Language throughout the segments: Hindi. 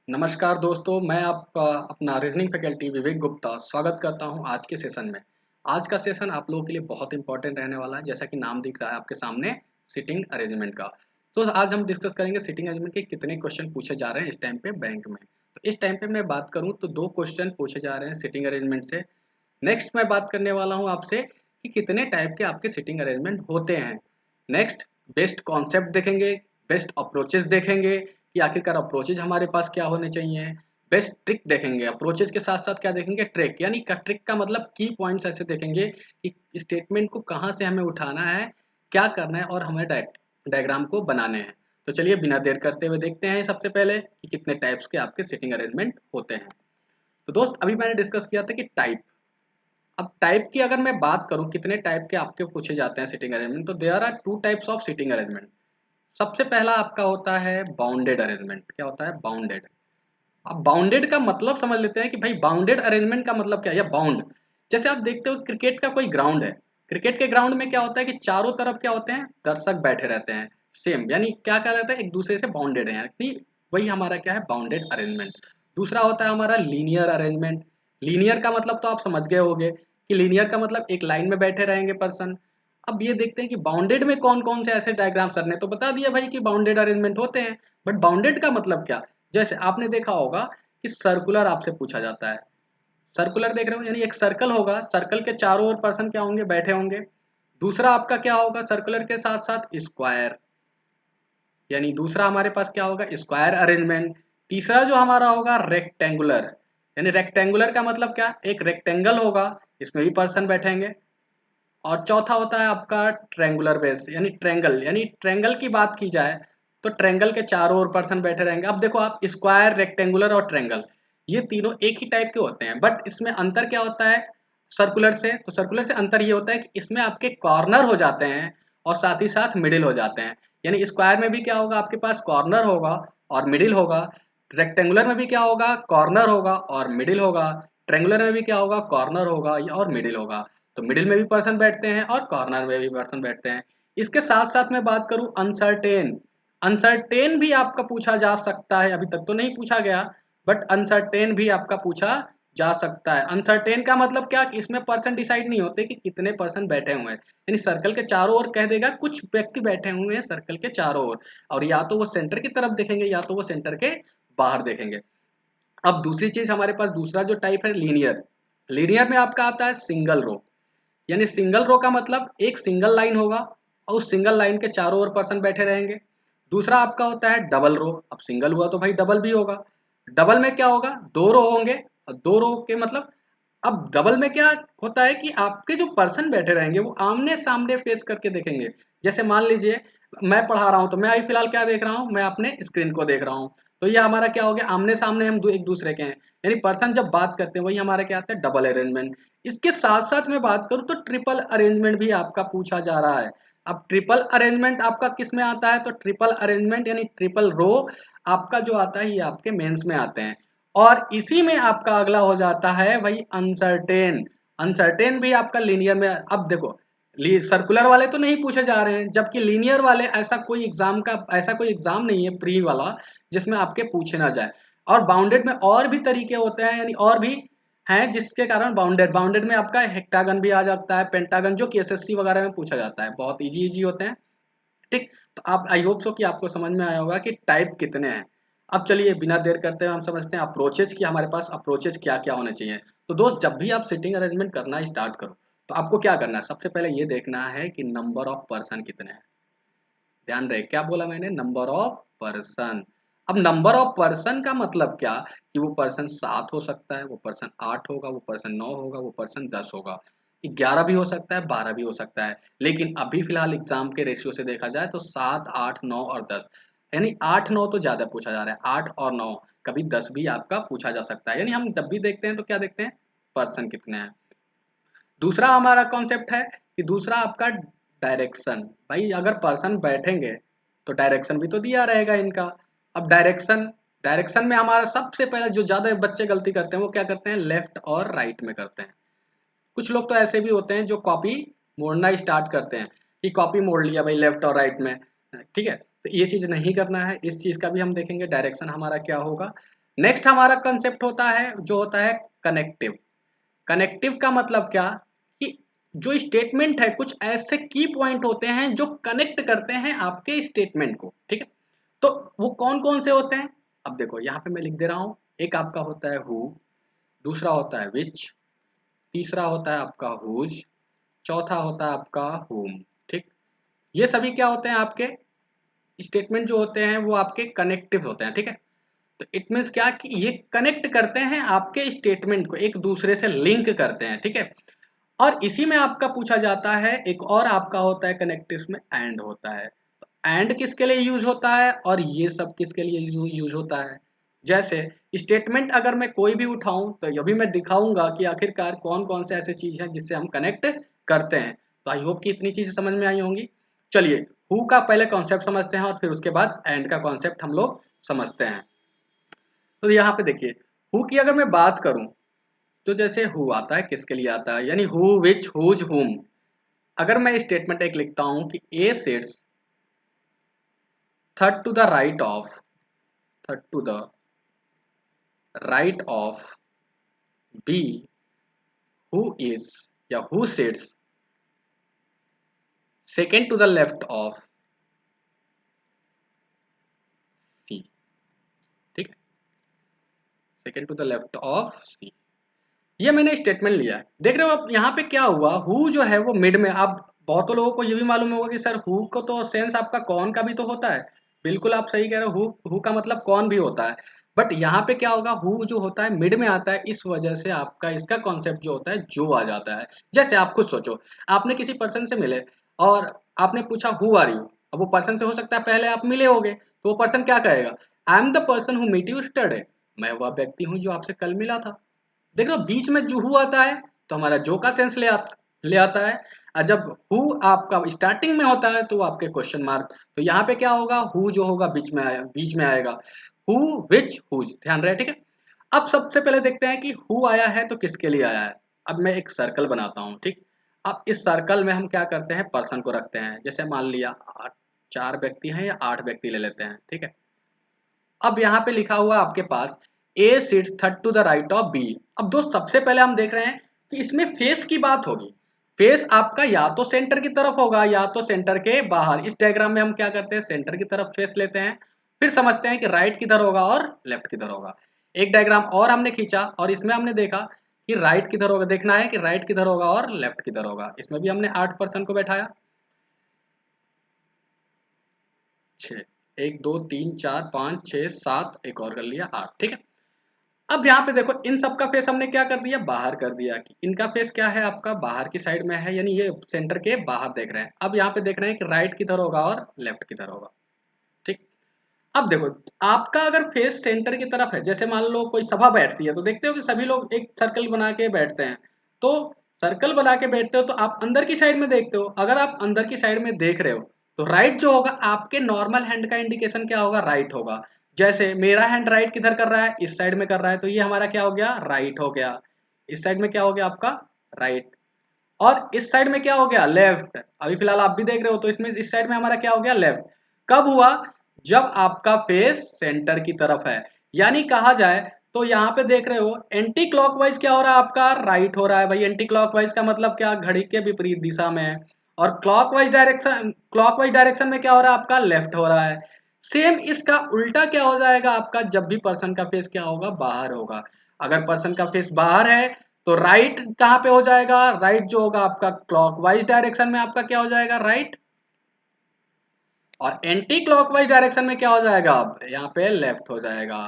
नमस्कार दोस्तों, मैं आपका अपना रीजनिंग फैकल्टी विवेक गुप्ता स्वागत करता हूं आज के सेशन में। आज का सेशन आप लोगों के लिए बहुत इंपॉर्टेंट रहने वाला है, जैसा कि नाम दिख रहा है आपके सामने सिटिंग अरेंजमेंट का। तो आज हम डिस्कस करेंगे सिटिंग अरेंजमेंट के कितने क्वेश्चन पूछे जा रहे हैं इस टाइम पे बैंक में। तो इस टाइम पे मैं बात करूँ तो 2 क्वेश्चन पूछे जा रहे हैं सिटिंग अरेंजमेंट से। नेक्स्ट मैं बात करने वाला हूँ आपसे कि कितने टाइप के आपके सिटिंग अरेंजमेंट होते हैं। नेक्स्ट बेस्ट कॉन्सेप्ट देखेंगे, बेस्ट अप्रोचेस देखेंगे कि आखिरकार अप्रोचेज हमारे पास क्या होने चाहिए। बेस्ट ट्रिक देखेंगे, अप्रोचेज के साथ साथ क्या देखेंगे, ट्रिक। यानी का ट्रिक का मतलब की पॉइंट्स ऐसे देखेंगे कि स्टेटमेंट को कहाँ से हमें उठाना है, क्या करना है और हमें डायग्राम को बनाने हैं। तो चलिए बिना देर करते हुए देखते हैं सबसे पहले कि कितने टाइप्स के आपके सिटिंग अरेंजमेंट होते हैं। तो दोस्त अभी मैंने डिस्कस किया था कि टाइप। अब टाइप की अगर मैं बात करूं कितने टाइप के आपके पूछे जाते हैं सिटिंग अरेंजमेंट, तो there are two types of sitting arrangement. सबसे पहला आपका होता है बाउंडेड अरेंजमेंट। क्या होता है? बाउंडेड। अब बाउंडेड का मतलब समझ लेते हैं कि भाई बाउंडेड अरेंजमेंट का मतलब क्या है, या बाउंड। जैसे आप देखते हो क्रिकेट का कोई ग्राउंड है, क्रिकेट के ग्राउंड में क्या होता है कि चारों तरफ क्या होते हैं, दर्शक बैठे रहते हैं सेम, यानी क्या क्या रहता है, एक दूसरे से बाउंडेड है, यानी वही हमारा क्या है, बाउंडेड अरेंजमेंट। दूसरा होता है हमारा लीनियर अरेंजमेंट। लीनियर का मतलब तो आप समझ गए होंगे कि लीनियर का मतलब एक लाइन में बैठे रहेंगे पर्सन। अब ये देखते हैं कि बाउंडेड में कौन कौन से ऐसे डायग्राम सर ने तो बता दिया भाई कि बाउंडेड अरेंजमेंट होते हैं, बट बाउंडेड का मतलब क्या। जैसे आपने देखा होगा कि सर्कुलर आपसे पूछा जाता है। सर्कुलर देख रहे हो, यानी एक सर्कल होगा, सर्कल के चारों ओर पर्सन क्या होंगे, बैठे होंगे। दूसरा आपका क्या होगा, सर्कुलर के साथ साथ स्क्वायर, यानी दूसरा हमारे पास क्या होगा, स्क्वायर अरेंजमेंट। तीसरा जो हमारा होगा रेक्टेंगुलर, यानी रेक्टेंगुलर का मतलब क्या, एक रेक्टेंगल होगा, इसमें भी पर्सन बैठेंगे। और चौथा होता है आपका ट्रेंगुलर बेस, यानी ट्रेंगल, यानी ट्रेंगल की बात की जाए तो ट्रेंगल के चारों ओर पर्सन बैठे रहेंगे। अब देखो आप, स्क्वायर, रेक्टेंगुलर और ट्रेंगल, ये तीनों एक ही टाइप के होते हैं, बट इसमें अंतर क्या होता है सर्कुलर से। तो सर्कुलर से अंतर ये होता है कि इसमें आपके कॉर्नर हो जाते हैं और साथ ही साथ मिडिल हो जाते हैं। यानी स्क्वायर में भी क्या होगा, आपके पास कॉर्नर होगा और मिडिल होगा। रेक्टेंगुलर में भी क्या होगा, कॉर्नर होगा और मिडिल होगा। ट्रेंगुलर में भी क्या होगा, कॉर्नर होगा और मिडिल होगा। तो मिडिल में भी पर्सन बैठते हैं और कॉर्नर में भी पर्सन बैठते हैं। इसके साथ साथ मैं बात करूं अनसर्टेन। अनसर्टेन भी आपका पूछा जा सकता है, अभी तक तो नहीं पूछा गया, बट अनसर्टेन भी आपका पूछा जा सकता है। अनसर्टेन का मतलब क्या कि इसमें पर्सन डिसाइड नहीं होते कि कितने पर्सन बैठे हुए हैं, यानी सर्कल के चारों ओर कह देगा कुछ व्यक्ति बैठे हुए हैं सर्कल के चारों ओर, और या तो वो सेंटर की तरफ देखेंगे या तो वो सेंटर के बाहर देखेंगे। अब दूसरी चीज हमारे पास दूसरा जो टाइप है लीनियर। लीनियर में आपका आता है सिंगल रो, यानी सिंगल रो का मतलब एक सिंगल लाइन होगा और उस सिंगल लाइन के चारों ओर पर्सन बैठे रहेंगे। दूसरा आपका होता है डबल रो। अब सिंगल हुआ तो भाई डबल भी होगा। डबल में क्या होगा, दो रो होंगे, और दो रो के मतलब, अब डबल में क्या होता है कि आपके जो पर्सन बैठे रहेंगे वो आमने सामने फेस करके देखेंगे। जैसे मान लीजिए मैं पढ़ा रहा हूँ तो मैं अभी फिलहाल क्या देख रहा हूँ, मैं अपने स्क्रीन को देख रहा हूँ। तो ये हमारा क्या हो गया, आमने सामने हम एक दूसरे के हैं, यानी पर्सन जब बात करते हैं वही हमारा क्या आता है, डबल अरेंजमेंट। इसके साथ साथ मैं बात करूं तो ट्रिपल अरेंजमेंट भी आपका पूछा जा रहा है। अब ट्रिपल अरेंजमेंट आपका किस में आता है, तो ट्रिपल अरेंजमेंट यानी ट्रिपल रो आपका जो आता है ये आपके मेंस में आते हैं। और इसी में आपका अगला हो जाता है भाई अनसर्टेन। अनसर्टेन भी आपका लीनियर में। अब देखो सर्कुलर वाले तो नहीं पूछे जा रहे हैं, जबकि लीनियर वाले ऐसा कोई एग्जाम नहीं है प्री वाला जिसमें आपके पूछे ना जाए। और बाउंडेड में और भी तरीके होते हैं, यानी और भी हैं जिसके कारण बाउंडेड बाउंडेड में आपका हेक्टागन भी आ जाता है, पेंटागन, जो कि एसएससी वगैरह में पूछा जाता है, बहुत इजी इजी होते हैं। ठीक। तो आप आई होप सो कि आपको समझ में आया होगा कि टाइप कितने हैं। अब चलिए बिना देर करते हुए हम समझते हैं अप्रोचेज की, हमारे पास अप्रोचेज क्या क्या होने चाहिए। तो दोस्त जब भी आप सिटिंग अरेंजमेंट करना स्टार्ट करो तो आपको क्या करना है, सबसे पहले ये देखना है कि नंबर ऑफ पर्सन कितने हैं। ध्यान रहे क्या बोला मैंने, नंबर ऑफ पर्सन। अब नंबर ऑफ पर्सन का मतलब क्या, कि वो पर्सन 7 हो सकता है, वो पर्सन 8 होगा, वो पर्सन 9 होगा, वो पर्सन 10 होगा, 11 भी हो सकता है, 12 भी हो सकता है। लेकिन अभी फिलहाल एग्जाम के रेशियो से देखा जाए तो 7, 8, 9 और 10, यानी 8, 9 तो ज्यादा पूछा जा रहा है, 8 और 9, कभी 10 भी आपका पूछा जा सकता है। यानी हम जब भी देखते हैं तो क्या देखते हैं, पर्सन कितने हैं। दूसरा हमारा कॉन्सेप्ट है कि दूसरा आपका डायरेक्शन। भाई अगर पर्सन बैठेंगे तो डायरेक्शन भी तो दिया रहेगा इनका। अब डायरेक्शन, डायरेक्शन में हमारा सबसे पहले जो ज्यादा बच्चे गलती करते हैं वो क्या करते हैं, लेफ्ट और राइट में करते हैं। कुछ लोग तो ऐसे भी होते हैं जो कॉपी मोड़ना स्टार्ट करते हैं कि कॉपी मोड़ लिया भाई लेफ्ट और राइट में। ठीक है, तो ये चीज नहीं करना है, इस चीज का भी हम देखेंगे डायरेक्शन हमारा क्या होगा। नेक्स्ट हमारा कंसेप्ट होता है जो होता है कनेक्टिव। कनेक्टिव का मतलब क्या कि जो स्टेटमेंट है कुछ ऐसे की पॉइंट होते हैं जो कनेक्ट करते हैं आपके स्टेटमेंट को, ठीक है। तो वो कौन कौन से होते हैं, अब देखो यहाँ पे मैं लिख दे रहा हूँ। एक आपका होता है हु, दूसरा होता है विच, तीसरा होता है आपका हुज, चौथा होता है आपका हुम, ठीक। ये सभी क्या होते हैं आपके स्टेटमेंट जो होते हैं वो आपके कनेक्टिव होते हैं, ठीक है। तो इट मीन्स क्या कि ये कनेक्ट करते हैं आपके स्टेटमेंट को, एक दूसरे से लिंक करते हैं, ठीक है। और इसी में आपका पूछा जाता है एक और आपका होता है कनेक्टिव में एंड होता है। एंड किसके लिए यूज होता है और ये सब किसके लिए यूज होता है। जैसे स्टेटमेंट अगर मैं कोई भी उठाऊं तो ये भी मैं दिखाऊंगा कि आखिरकार कौन कौन से ऐसे चीज हैं जिससे हम कनेक्ट करते हैं। तो आई होप कि इतनी चीजें समझ में आई होंगी। चलिए हु का पहले कॉन्सेप्ट समझते हैं और फिर उसके बाद एंड का कॉन्सेप्ट हम लोग समझते हैं। तो यहाँ पे देखिए हु की अगर मैं बात करूं तो जैसे हु आता है किसके लिए आता है, यानी हु विच हुज हुम। अगर मैं स्टेटमेंट एक लिखता हूं कि A sits third to the right of, third to the right of B, who is या who sits second to the left of C, ठीक है, second to the left of C. ये मैंने स्टेटमेंट लिया है। देख रहे हो अब यहाँ पे क्या हुआ, हु जो है वो मिड में। अब बहुत लोगों को ये भी मालूम होगा कि सर हु को तो सेंस आपका कौन का भी तो होता है। बिल्कुल आप सही कह रहे हो, हु का मतलब कौन भी होता है। बट यहाँ पे क्या होगा, हु जो होता है मिड में आता है, इस वजह से आपका इसका कॉन्सेप्ट जो होता है जो आ जाता है। जैसे आप खुद सोचो, आपने किसी पर्सन से मिले और आपने पूछा हु आर यू। अब वो पर्सन से हो सकता है पहले आप मिले होगे, तो वो पर्सन क्या कहेगा, I am the person who meet you yesterday. मैं वह व्यक्ति हूँ जो आपसे कल मिला था। देख लो बीच में जो हु आता है तो हमारा जो का सेंस ले आता है। और जब हु आपका स्टार्टिंग में होता है तो वो आपके क्वेश्चन मार्क। तो यहाँ पे क्या होगा, हु जो होगा बीच में आएगा। हु विच हुज, ध्यान रहे, ठीक है। अब सबसे पहले देखते हैं कि हु आया है तो किसके लिए आया है। अब मैं एक सर्कल बनाता हूँ, ठीक। अब इस सर्कल में हम क्या करते हैं, पर्सन को रखते हैं। जैसे मान लिया 4 व्यक्ति हैं या 8 व्यक्ति ले लेते हैं, ठीक है। अब यहाँ पे लिखा हुआ आपके पास A sits third to the right of B. अब दोस्त सबसे पहले हम देख रहे हैं कि इसमें फेस की बात होगी। फेस आपका या तो सेंटर की तरफ होगा या तो सेंटर के बाहर। इस डायग्राम में हम क्या करते हैं, सेंटर की तरफ फेस लेते हैं, फिर समझते हैं कि राइट किधर होगा और लेफ्ट किधर होगा। एक डायग्राम और हमने खींचा और इसमें हमने देखा कि राइट किधर होगा, देखना है कि राइट किधर होगा और लेफ्ट किधर होगा। इसमें भी हमने 8 पर्सन को बैठाया, 6, 1 2 3 4 5 6 7, एक और कर लिया 8, ठीक है। अब यहाँ पे देखो इन सब का फेस हमने क्या कर दिया, बाहर कर दिया। कि इनका फेस क्या है आपका बाहर की साइड में है, यानी ये सेंटर के बाहर देख रहे हैं। अब यहाँ पे देख रहे हैं कि राइट किधर होगा और लेफ्ट किधर होगा, ठीक। अब देखो आपका अगर फेस सेंटर की तरफ है, जैसे मान लो कोई सभा बैठती है तो देखते हो कि सभी लोग एक सर्कल बना के बैठते हैं। तो सर्कल बना के बैठते हो तो आप अंदर की साइड में देखते हो। अगर आप अंदर की साइड में देख रहे हो तो राइट जो होगा आपके नॉर्मल हैंड का इंडिकेशन क्या होगा, राइट होगा। जैसे मेरा हैंड राइट किधर कर रहा है, इस साइड में कर रहा है, तो ये हमारा क्या हो गया, राइट हो गया। इस साइड में क्या हो गया आपका, राइट। और इस साइड में क्या हो गया, लेफ्ट। अभी फिलहाल आप भी देख रहे हो तो इसमें इस साइड में हमारा क्या हो गया, लेफ्ट। कब हुआ, जब आपका फेस सेंटर की तरफ है। यानी कहा जाए तो यहाँ पे देख रहे हो एंटी क्लॉकवाइज क्या हो रहा है आपका, राइट हो रहा है। भाई एंटी क्लॉकवाइज का मतलब क्या, घड़ी के विपरीत दिशा में है। और क्लॉकवाइज डायरेक्शन में क्या हो रहा है आपका, लेफ्ट हो रहा है। सेम इसका उल्टा क्या हो जाएगा आपका, जब भी पर्सन का फेस क्या होगा, बाहर होगा। अगर पर्सन का फेस बाहर है तो राइट कहाँ पे हो जाएगा, राइट जो होगा आपका क्लॉकवाइज डायरेक्शन में आपका क्या हो जाएगा, राइट। और एंटी क्लॉकवाइज डायरेक्शन में क्या हो जाएगा, अब यहाँ पे लेफ्ट हो जाएगा।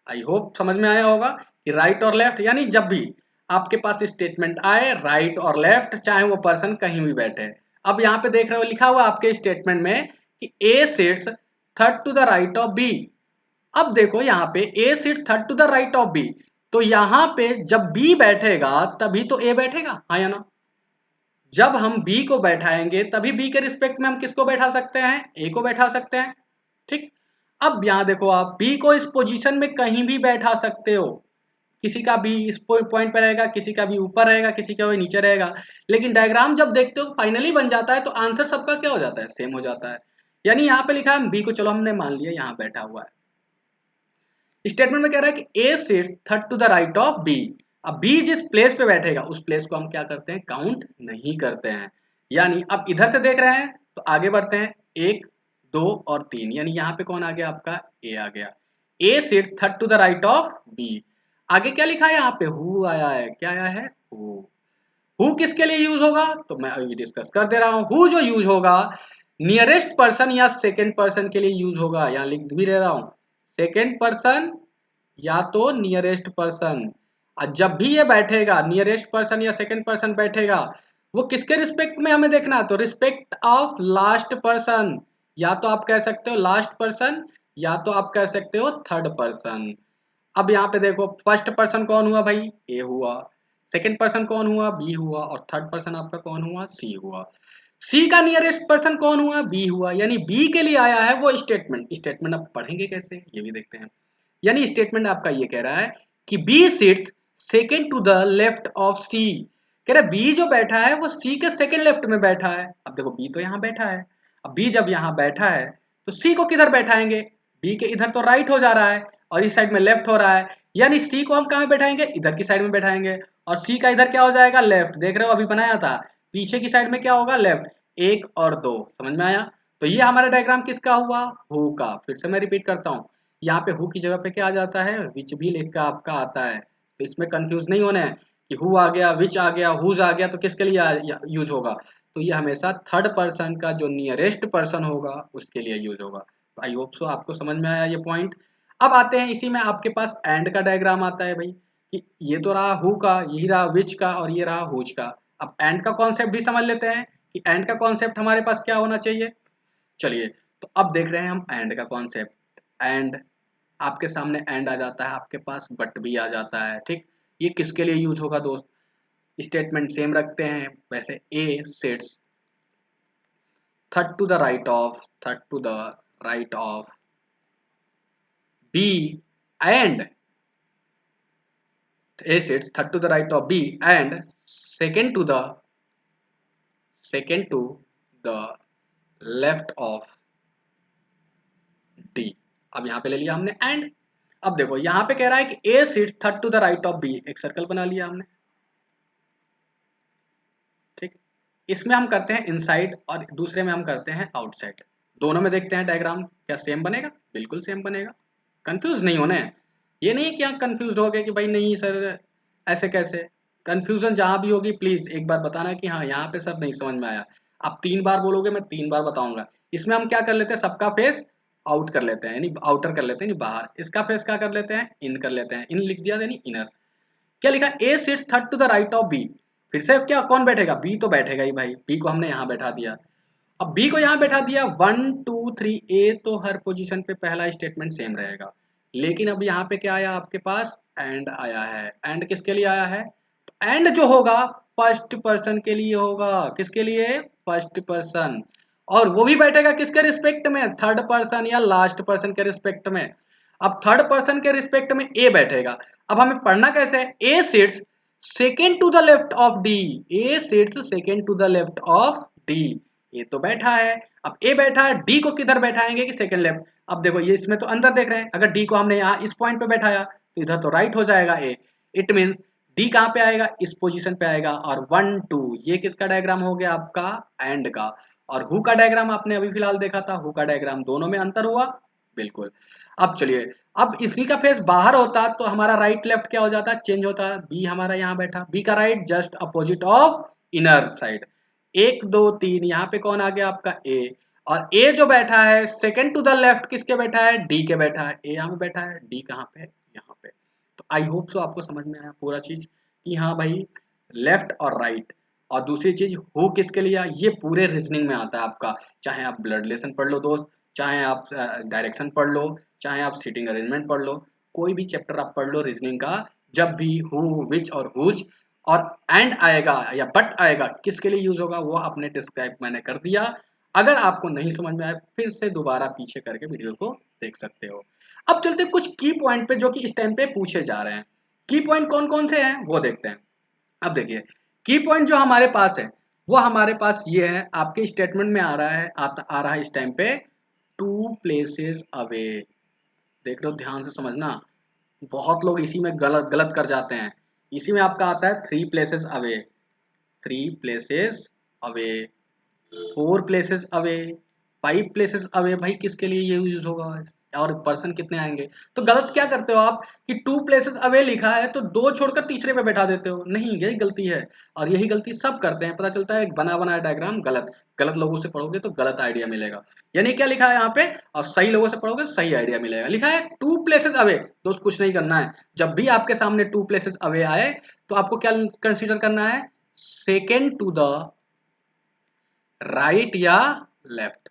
आई होप समझ में आया होगा कि राइट और लेफ्ट, यानी जब भी आपके पास स्टेटमेंट आए राइट और लेफ्ट, चाहे वो पर्सन कहीं भी बैठे। अब यहाँ पे देख रहे हो लिखा हुआ आपके स्टेटमेंट में कि A sits third to the right of B. अब देखो यहाँ पे A sit third to the right of B, तो यहाँ पे जब बी बैठेगा तभी तो ए बैठेगा, हाँ या ना। जब हम बी को बैठाएंगे तभी बी के रिस्पेक्ट में हम किसको बैठा सकते हैं, ए को बैठा सकते हैं, ठीक। अब यहां देखो आप बी को इस पोजीशन में कहीं भी बैठा सकते हो। किसी का बी इस पॉइंट पे रहेगा, किसी का भी ऊपर रहेगा, किसी का भी नीचे रहेगा। लेकिन डायग्राम जब देखते हो फाइनली बन जाता है तो आंसर सबका क्या हो जाता है, सेम हो जाता है। यानी यहाँ पे लिखा है बी को, चलो हमने मान लिया यहाँ बैठा हुआ है। स्टेटमेंट में कह रहा है कि A sits third to the right of B. अब बी जिस प्लेस पे बैठेगा उस प्लेस को हम क्या करते हैं, काउंट नहीं करते हैं। यानी अब इधर से देख रहे हैं तो आगे बढ़ते हैं, 1 2 और 3, यानी यहाँ पे कौन आ गया आपका, ए आ गया। A sits third to the right of B. आगे क्या लिखा है यहाँ पे, हु आया है, क्या आया है, हु किसके लिए यूज होगा, तो मैं अभी डिस्कस कर दे रहा हूं। हु जो यूज होगा नियरेस्ट पर्सन या सेकेंड पर्सन के लिए यूज होगा, यहाँ लिख भी दे रहा हूं, सेकेंड पर्सन या तो नियरेस्ट पर्सन। और जब भी ये बैठेगा नियरेस्ट पर्सन या सेकेंड पर्सन बैठेगा, वो किसके रिस्पेक्ट में हमें देखना है, तो रिस्पेक्ट ऑफ लास्ट पर्सन। या तो आप कह सकते हो लास्ट पर्सन, या तो आप कह सकते हो थर्ड पर्सन। अब यहाँ पे देखो फर्स्ट पर्सन कौन हुआ भाई, ए हुआ, सेकेंड पर्सन कौन हुआ, बी हुआ, और थर्ड पर्सन आपका कौन हुआ, सी हुआ। सी का नियरेस्ट पर्सन कौन हुआ, बी हुआ, यानी बी के लिए आया है वो स्टेटमेंट। स्टेटमेंट अब पढ़ेंगे कैसे ये भी देखते हैं। यानी स्टेटमेंट आपका ये कह रहा है कि B sits second to the left of C. कह रहा है बी जो बैठा है वो सी के सेकेंड लेफ्ट में बैठा है। अब देखो बी तो यहाँ बैठा है, अब बी जब यहाँ बैठा है तो सी को किधर बैठाएंगे, बी के इधर तो राइट हो जा रहा है और इस साइड में लेफ्ट हो रहा है, यानी सी को हम कहाँ बैठाएंगे, इधर की साइड में बैठाएंगे, और सी का इधर क्या हो जाएगा, लेफ्ट। देख रहे हो अभी बनाया था, पीछे की साइड में क्या होगा, लेफ्ट। 1 और 2 समझ में आया। तो ये हमारा डायग्राम किसका हुआ, हु का। फिर से मैं रिपीट करता हूँ, यहाँ पे हु की जगह पे क्या आ जाता है, विच भी लिख का आपका आता है। तो इसमें कंफ्यूज नहीं होना है कि हु आ गया, विच आ गया, हुज आ गया, तो किसके लिए यूज होगा, तो ये हमेशा थर्ड पर्सन का जो नियरेस्ट पर्सन होगा उसके लिए यूज होगा। तो आई होप सो आपको समझ में आया ये पॉइंट। अब आते हैं इसी में आपके पास एंड का डायग्राम आता है भाई, कि ये तो रहा हु का, यही रहा विच का, और ये रहा हुज का। अब एंड का कॉन्सेप्ट भी समझ लेते हैं कि एंड का कॉन्सेप्ट हमारे पास क्या होना चाहिए। चलिए, तो अब देख रहे हैं हम एंड का कॉन्सेप्ट। एंड आपके सामने एंड आ जाता है, आपके पास बट भी आ जाता है, ठीक। ये किसके लिए यूज होगा दोस्त, स्टेटमेंट सेम रखते हैं वैसे। A sits third to the right of, third to the right of B and, A sits third to the right of B and second to the second to the left of D। अब यहाँ पे ले लिया हमने एंड। अब देखो यहाँ पे कह रहा है कि A sits third to the right of B, एक सर्कल बना लिया हमने, ठीक। इसमें हम करते हैं इनसाइड और दूसरे में हम करते हैं आउटसाइड। दोनों में देखते हैं डायग्राम क्या सेम बनेगा, बिल्कुल सेम बनेगा। कंफ्यूज नहीं होना है, ये नहीं कि यहाँ कंफ्यूज हो गए कि भाई नहीं सर ऐसे कैसे। कंफ्यूजन जहां भी होगी प्लीज एक बार बताना कि हाँ यहाँ पे सर नहीं समझ में आया। आप 3 बार बोलोगे मैं 3 बार बताऊंगा। इसमें हम क्या कर लेते हैं, सबका फेस आउट कर लेते हैं, यानी आउटर कर लेते हैं, यानी बाहर। इसका फेस क्या कर लेते हैं, इन कर लेते हैं, इन लिख दिया यानी इनर। क्या लिखा, A sits third to the right of B. फिर से क्या कौन बैठेगा, बी तो बैठेगा ही भाई, बी को हमने यहाँ बैठा दिया। अब बी को यहाँ बैठा दिया, 1 2 3, ए तो हर पोजीशन पे पहला स्टेटमेंट सेम रहेगा। लेकिन अब यहाँ पे क्या आया आपके पास, एंड आया है। एंड किसके लिए आया है, एंड जो होगा फर्स्ट पर्सन के लिए होगा, किसके लिए, फर्स्ट पर्सन। और वो भी बैठेगा किसके रिस्पेक्ट में, थर्ड पर्सन या लास्ट पर्सन के रिस्पेक्ट में। अब थर्ड पर्सन के रिस्पेक्ट में ए बैठेगा। अब हमें पढ़ना कैसे है, A sits second to the left of D, A sits second to the left of D. A तो बैठा है, अब ए बैठा है, डी को किधर बैठाएंगे कि सेकेंड लेफ्ट। अब देखो ये इसमें तो अंदर देख रहे हैं, अगर डी को हमने यहाँ इस पॉइंट पे बैठाया तो इधर तो राइट हो जाएगा ए। इट मीन्स डी कहाँ पे आएगा, इस पोजीशन पे आएगा। और 1 2 ये किसका डायग्राम हो गया आपका, एंड का। और हु का डायग्राम आपने अभी फिलहाल देखा था, हु का डायग्राम, दोनों में अंतर हुआ बिल्कुल। अब चलिए, अब इसी का फेस बाहर होता तो हमारा राइट लेफ्ट क्या हो जाता, चेंज होता। बी हमारा यहाँ बैठा, बी का right just opposite of inner side. 1 2 3 यहाँ पे कौन आ गया आपका ए। और ए जो बैठा है सेकेंड टू द लेफ्ट किसके बैठा है, डी के बैठा है। ए यहाँ पे बैठा है, डी कहाँ पे, यहाँ पे। तो आई होप सो आपको समझ में आया पूरा चीज कि हाँ भाई लेफ्ट और राइट। और दूसरी चीज हु किसके लिए, ये पूरे रीजनिंग में आता है आपका। चाहे आप ब्लड रिलेशन पढ़ लो दोस्त, चाहे आप डायरेक्शन पढ़ लो, चाहे आप सीटिंग अरेंजमेंट पढ़ लो, कोई भी चैप्टर आप पढ़ लो रीजनिंग का, जब भी हु विच और हुज और एंड आएगा या बट आएगा किसके लिए यूज होगा वो आपने डिस्क्राइब मैंने कर दिया। अगर आपको नहीं समझ में आए फिर से दोबारा पीछे करके वीडियो को देख सकते हो। अब चलते हैं कुछ की पॉइंट पे जो कि इस टाइम पे पूछे जा रहे हैं। की पॉइंट कौन कौन से हैं वो देखते हैं। अब देखिए की पॉइंट जो हमारे पास है वो हमारे पास ये है, आपके स्टेटमेंट में आ रहा है, आ रहा है इस टाइम पे, 2 प्लेसेस अवे। देख रहे हो ध्यान से समझना, बहुत लोग इसी में गलत गलत कर जाते हैं। इसी में आपका आता है 3 places away, 3 places away, 4 places away, 5 places away. भाई किसके लिए ये यूज होगा, और पर्सन कितने आएंगे? तो गलत क्या करते हो आप कि 2 प्लेसेस अवे लिखा है तो 2 छोड़कर तीसरे पे बैठा देते हो। नहीं, यही गलती है, और यही गलती सब करते हैं। पता चलता है एक बना बनाया डायग्राम गलत। गलत लोगों से पढ़ोगे तो गलत आइडिया मिलेगा। यानी क्या लिखा है यहाँ पे, और सही लोगों से पढ़ोगे सही आइडिया मिलेगा। लिखा है 2 प्लेसेस अवे, दोस्त कुछ नहीं करना है। जब भी आपके सामने 2 प्लेसेस अवे आए तो आपको क्या कंसीडर करना है, सेकेंड टू द राइट या लेफ्ट।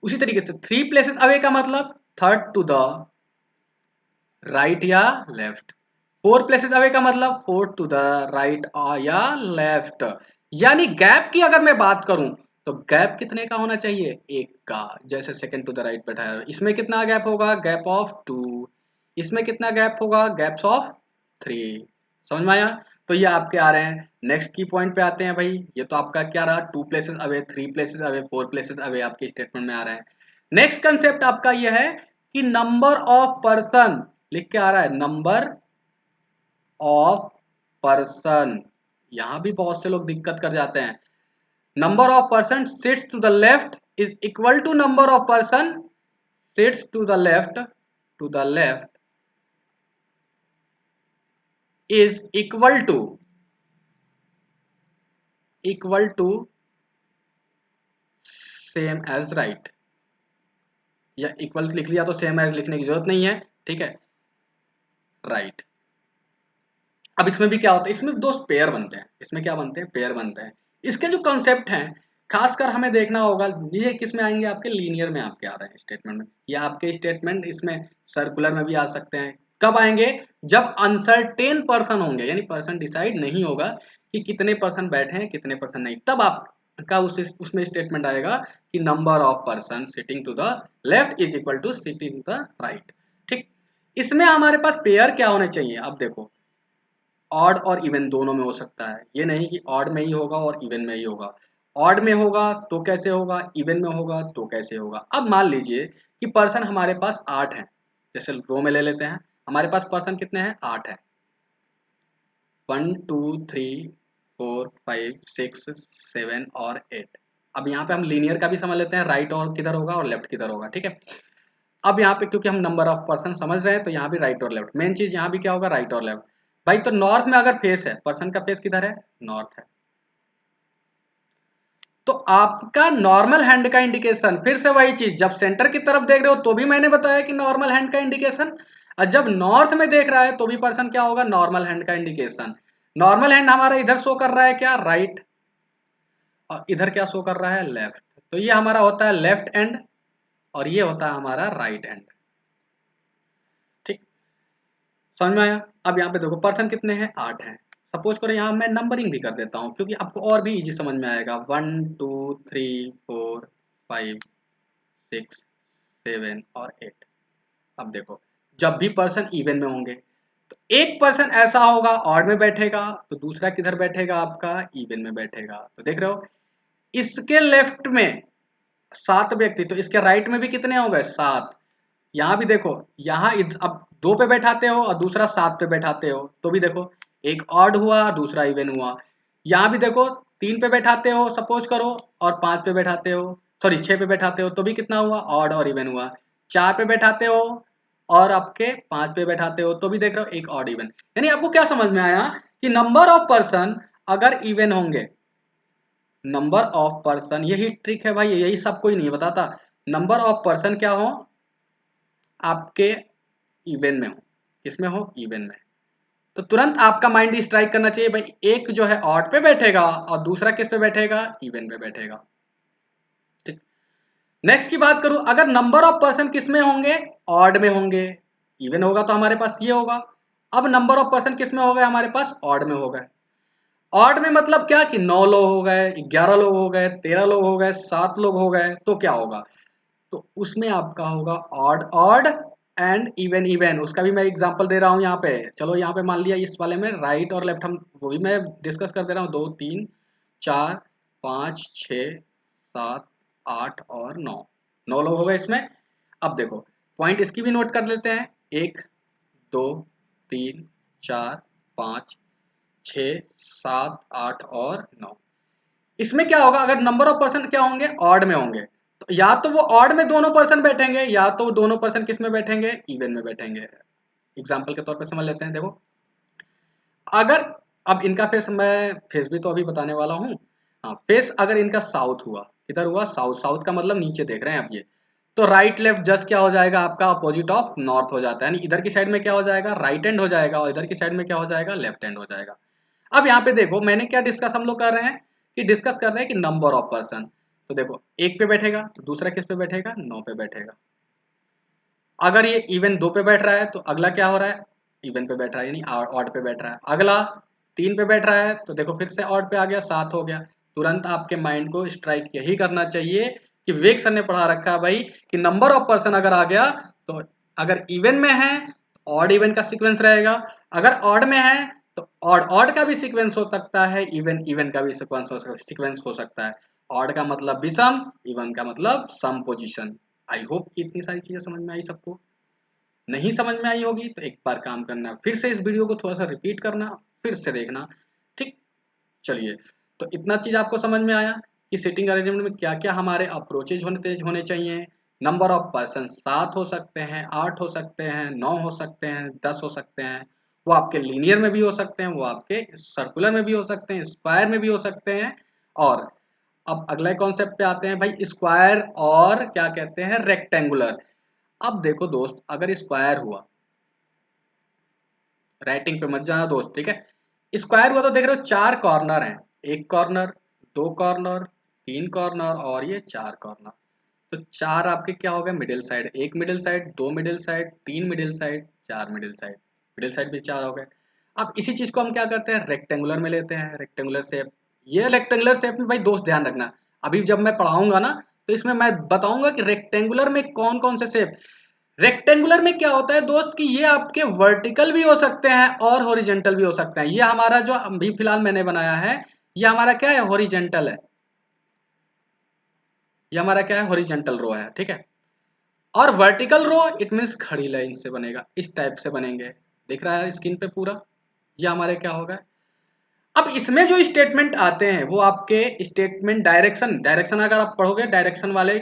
उसी तरीके से 3 प्लेसेस अवे का मतलब थर्ड टू द राइट या लेफ्ट। 4 प्लेसेस अवे का मतलब फोर्थ टू द राइट या लेफ्ट। यानी गैप की अगर मैं बात करूं तो गैप कितने का होना चाहिए, एक का। जैसे सेकंड टू द राइट बैठा है, इसमें कितना गैप होगा, गैप ऑफ 2। इसमें कितना गैप होगा, गैप्स ऑफ 3। समझ में आया? तो ये आपके आ रहे हैं। नेक्स्ट की पॉइंट पे आते हैं भाई। ये तो आपका क्या रहा, 2 places away, 3 places away, 4 places away आपके स्टेटमेंट में आ रहे हैं। नेक्स्ट कंसेप्ट आपका ये है कि नंबर ऑफ पर्सन, लिख के आ रहा है नंबर ऑफ पर्सन। यहां भी बहुत से लोग दिक्कत कर जाते हैं। Number of person sits to the left is equal to number of person sits to the left, to the left is equal to same as right. या इक्वल लिख लिया तो सेम एज लिखने की जरूरत नहीं है, ठीक है, राइट। अब इसमें भी क्या होता है, इसमें दो पेयर बनते हैं। इसमें क्या बनते हैं, पेयर बनते हैं। इसके जो कॉन्सेप्ट हैं खासकर हमें देखना होगा, ये किस में आएंगे, आपके लीनियर में आपके आ रहे हैं स्टेटमेंट में, या आपके स्टेटमेंट इसमें सर्कुलर में भी आ सकते हैं। कब आएंगे, जब अनसर्टेन पर्सन होंगे, यानी पर्सन डिसाइड नहीं होगा कि कितने पर्सन बैठे हैं कितने पर्सन नहीं, तब आपका उसमें स्टेटमेंट आएगा कि number of person sitting to the left is equal to sitting to the right. ठीक, इसमें हमारे पास पेयर क्या होने चाहिए, अब देखो ऑड और इवन दोनों में हो सकता है। ये नहीं कि ऑड में ही होगा और इवन में ही होगा। ऑड में होगा तो कैसे होगा, इवन में होगा तो कैसे होगा। अब मान लीजिए कि पर्सन हमारे पास 8 हैं, जैसे रो में ले लेते हैं। हमारे पास पर्सन कितने हैं, 8 हैं। 1 2 3 4 5 6 7 और 8। अब यहाँ पे हम लीनियर का भी समझ लेते हैं, राइट और किधर होगा और लेफ्ट किधर होगा, ठीक है। अब यहाँ पे क्योंकि हम नंबर ऑफ पर्सन समझ रहे हैं तो यहाँ भी राइट और लेफ्ट, मेन चीज यहाँ भी क्या होगा, राइट और लेफ्ट। भाई तो नॉर्थ में अगर फेस है, पर्सन का फेस किधर है, नॉर्थ है, तो आपका नॉर्मल हैंड का इंडिकेशन फिर से वही चीज, जब सेंटर की तरफ देख रहे हो तो भी मैंने बताया कि नॉर्मल हैंड का इंडिकेशन, और जब नॉर्थ में देख रहा है तो भी पर्सन क्या होगा, नॉर्मल हैंड का इंडिकेशन। नॉर्मल हैंड हमारा इधर शो कर रहा है क्या, राइट, और इधर क्या शो कर रहा है, लेफ्ट। तो ये हमारा होता है लेफ्ट एंड, और ये होता है हमारा राइट एंड। ठीक, समझ में आया? अब यहाँ पे देखो पर्सन कितने हैं, 8 हैं। सपोज करो यहाँ मैं नंबरिंग भी कर देता हूँ क्योंकि आपको और भी इजी समझ में आएगा। 1 2 3 4 5 6 7 और 8। अब देखो जब भी पर्सन इवन में होंगे तो एक पर्सन ऐसा होगा ऑड में बैठेगा, तो दूसरा किधर बैठेगा, आपका इवन में बैठेगा। तो देख रहे हो इसके लेफ्ट में 7 व्यक्ति, तो इसके राइट में भी कितने हो गए, 7। यहाँ भी देखो, यहाँ अब 2 पे बैठाते हो और दूसरा 7 पे बैठाते हो तो भी देखो एक ऑड हुआ दूसरा इवन हुआ। यहाँ भी देखो 3 पे बैठाते हो सपोज करो और 5 पे बैठाते हो, सॉरी 6 पे बैठाते हो तो भी कितना हुआ, ऑड और इवन हुआ। 4 पे बैठाते हो और आपके 5 पे बैठाते हो तो भी देख रहे हो एक ऑड इवन। यानी आपको क्या समझ में आया कि नंबर ऑफ पर्सन अगर इवन होंगे, नंबर ऑफ पर्सन, यही ट्रिक है भाई, यही सब कोई नहीं बताता। नंबर ऑफ पर्सन क्या हो, आपके इवन में हो, किसमें हो, इवन में, तो तुरंत आपका माइंड स्ट्राइक करना चाहिए भाई एक जो है ऑड पे बैठेगा और दूसरा किस पे बैठेगा, इवन पे बैठेगा। ठीक, नेक्स्ट की बात करूं, अगर नंबर ऑफ पर्सन किस में होंगे, ऑड में होंगे। इवन होगा तो हमारे पास ये होगा। अब नंबर ऑफ पर्सन किस में हो गए, हमारे पास ऑड में हो गए। ऑड में मतलब क्या कि 9 लोग हो गए, 11 लोग हो गए, 13 लोग हो गए, 7 लोग हो गए, तो क्या होगा, तो उसमें आपका होगा odd odd and even even. उसका भी मैं एग्जांपल दे रहा हूँ यहाँ पे। चलो यहाँ पे मान लिया इस वाले में राइट और लेफ्ट, हम वो भी मैं डिस्कस कर दे रहा हूँ। 2 3 4 5 6 7 8 और 9, 9 लोग हो गए इसमें। अब देखो पॉइंट इसकी भी नोट कर लेते हैं, 1 2 3 4 5 6 7 8 और 9। इसमें क्या होगा, अगर नंबर ऑफ पर्सन क्या होंगे, ऑड में होंगे, तो या तो वो ऑड में दोनों पर्सन बैठेंगे या तो दोनों पर्सन किस में बैठेंगे, इवन में बैठेंगे। एग्जाम्पल के तौर पे समझ लेते हैं। देखो अगर अब इनका फेस, मैं फेस भी तो अभी बताने वाला हूँ। हाँ, फेस अगर इनका साउथ हुआ, किधर हुआ, साउथ, साउथ का मतलब नीचे देख रहे हैं आप ये, तो राइट लेफ्ट जस्ट क्या हो जाएगा आपका, अपोजिट ऑफ नॉर्थ हो जाता है, यानी इधर की साइड में क्या हो जाएगा, राइट हैंड हो जाएगा, और इधर की साइड में क्या हो जाएगा, लेफ्ट हैंड हो जाएगा। अब यहाँ पे देखो मैंने क्या डिस्कस हम लोग कर रहे हैं, कि डिस्कस कर रहे हैं कि नंबर ऑफ पर्सन। तो देखो एक पे बैठेगा, दूसरा किस पे बैठेगा, 9 पे बैठेगा। अगर ये इवन 2 पे बैठ रहा है तो अगला क्या हो रहा है, इवन पे बैठ रहा है, यानी ऑड पे बैठ रहा है। अगला 3 पे बैठ रहा है तो देखो फिर से ऑड पे आ गया, 7 हो गया। तुरंत आपके माइंड को स्ट्राइक यही करना चाहिए कि विवेक सर ने पढ़ा रखा है भाई कि नंबर ऑफ पर्सन अगर आ गया तो अगर इवन में है तो ऑड इवन का सीक्वेंस रहेगा, अगर ऑड में है तो ऑड ऑड का भी सीक्वेंस हो सकता है, इवन इवन का भी सीक्वेंस हो सकता है। ऑड का मतलब विषम, इवन का मतलब सम पोजीशन। आई होप कि इतनी सारी चीजें समझ में आई सबको। नहीं समझ में आई होगी तो एक बार काम करना, फिर से इस वीडियो को थोड़ा सा रिपीट करना, फिर से देखना। ठीक, चलिए, तो इतना चीज आपको समझ में आया कि सिटिंग अरेंजमेंट में क्या क्या हमारे अप्रोचेज होने चाहिए। नंबर ऑफ पर्सन 7 हो सकते हैं, 8 हो सकते हैं, 9 हो सकते हैं, 10 हो सकते हैं। वो आपके लीनियर में भी हो सकते हैं, वो आपके सर्कुलर में भी हो सकते हैं, स्क्वायर में भी हो सकते हैं। और अब अगले कॉन्सेप्ट पे आते हैं भाई, स्क्वायर और क्या कहते हैं, रेक्टेंगुलर। अब देखो दोस्त, अगर स्क्वायर हुआ, राइटिंग पे मत जाना दोस्त, ठीक है। स्क्वायर हुआ तो देख रहे हो 4 कॉर्नर हैं, एक कॉर्नर, 2 कॉर्नर, 3 कॉर्नर और ये 4 कॉर्नर। तो 4 आपके क्या हो गए, मिडिल साइड, एक middle side, 2 middle side, 3 middle side, 4 middle side, middle side भी 4 हो गए। अब इसी चीज को हम क्या करते हैं, रेक्टेंगुलर में लेते हैं, रेक्टेंगुलर शेप। ये रेक्टेंगुलर शेप में भाई दोस्त ध्यान रखना, अभी जब मैं पढ़ाऊंगा ना तो इसमें मैं बताऊंगा कि रेक्टेंगुलर में कौन कौन से शेप। रेक्टेंगुलर में क्या होता है दोस्त कि ये आपके वर्टिकल भी हो सकते हैं और हॉरिजेंटल भी हो सकते हैं। ये हमारा जो अभी फिलहाल मैंने बनाया है, ये हमारा क्या है, हॉरिजेंटल है। ये हमारा क्या है, हॉरिजेंटल रो है, ठीक है। और वर्टिकल रो इट मीन्स खड़ी लाइन से बनेगा, इस टाइप से बनेंगे, दिख रहा है स्क्रीन पे पूरा। ये हमारे क्या होगा। अब इसमें जो स्टेटमेंट आते हैं वो आपके स्टेटमेंट डायरेक्शन, डायरेक्शन अगर आप पढ़ोगे डायरेक्शन वाले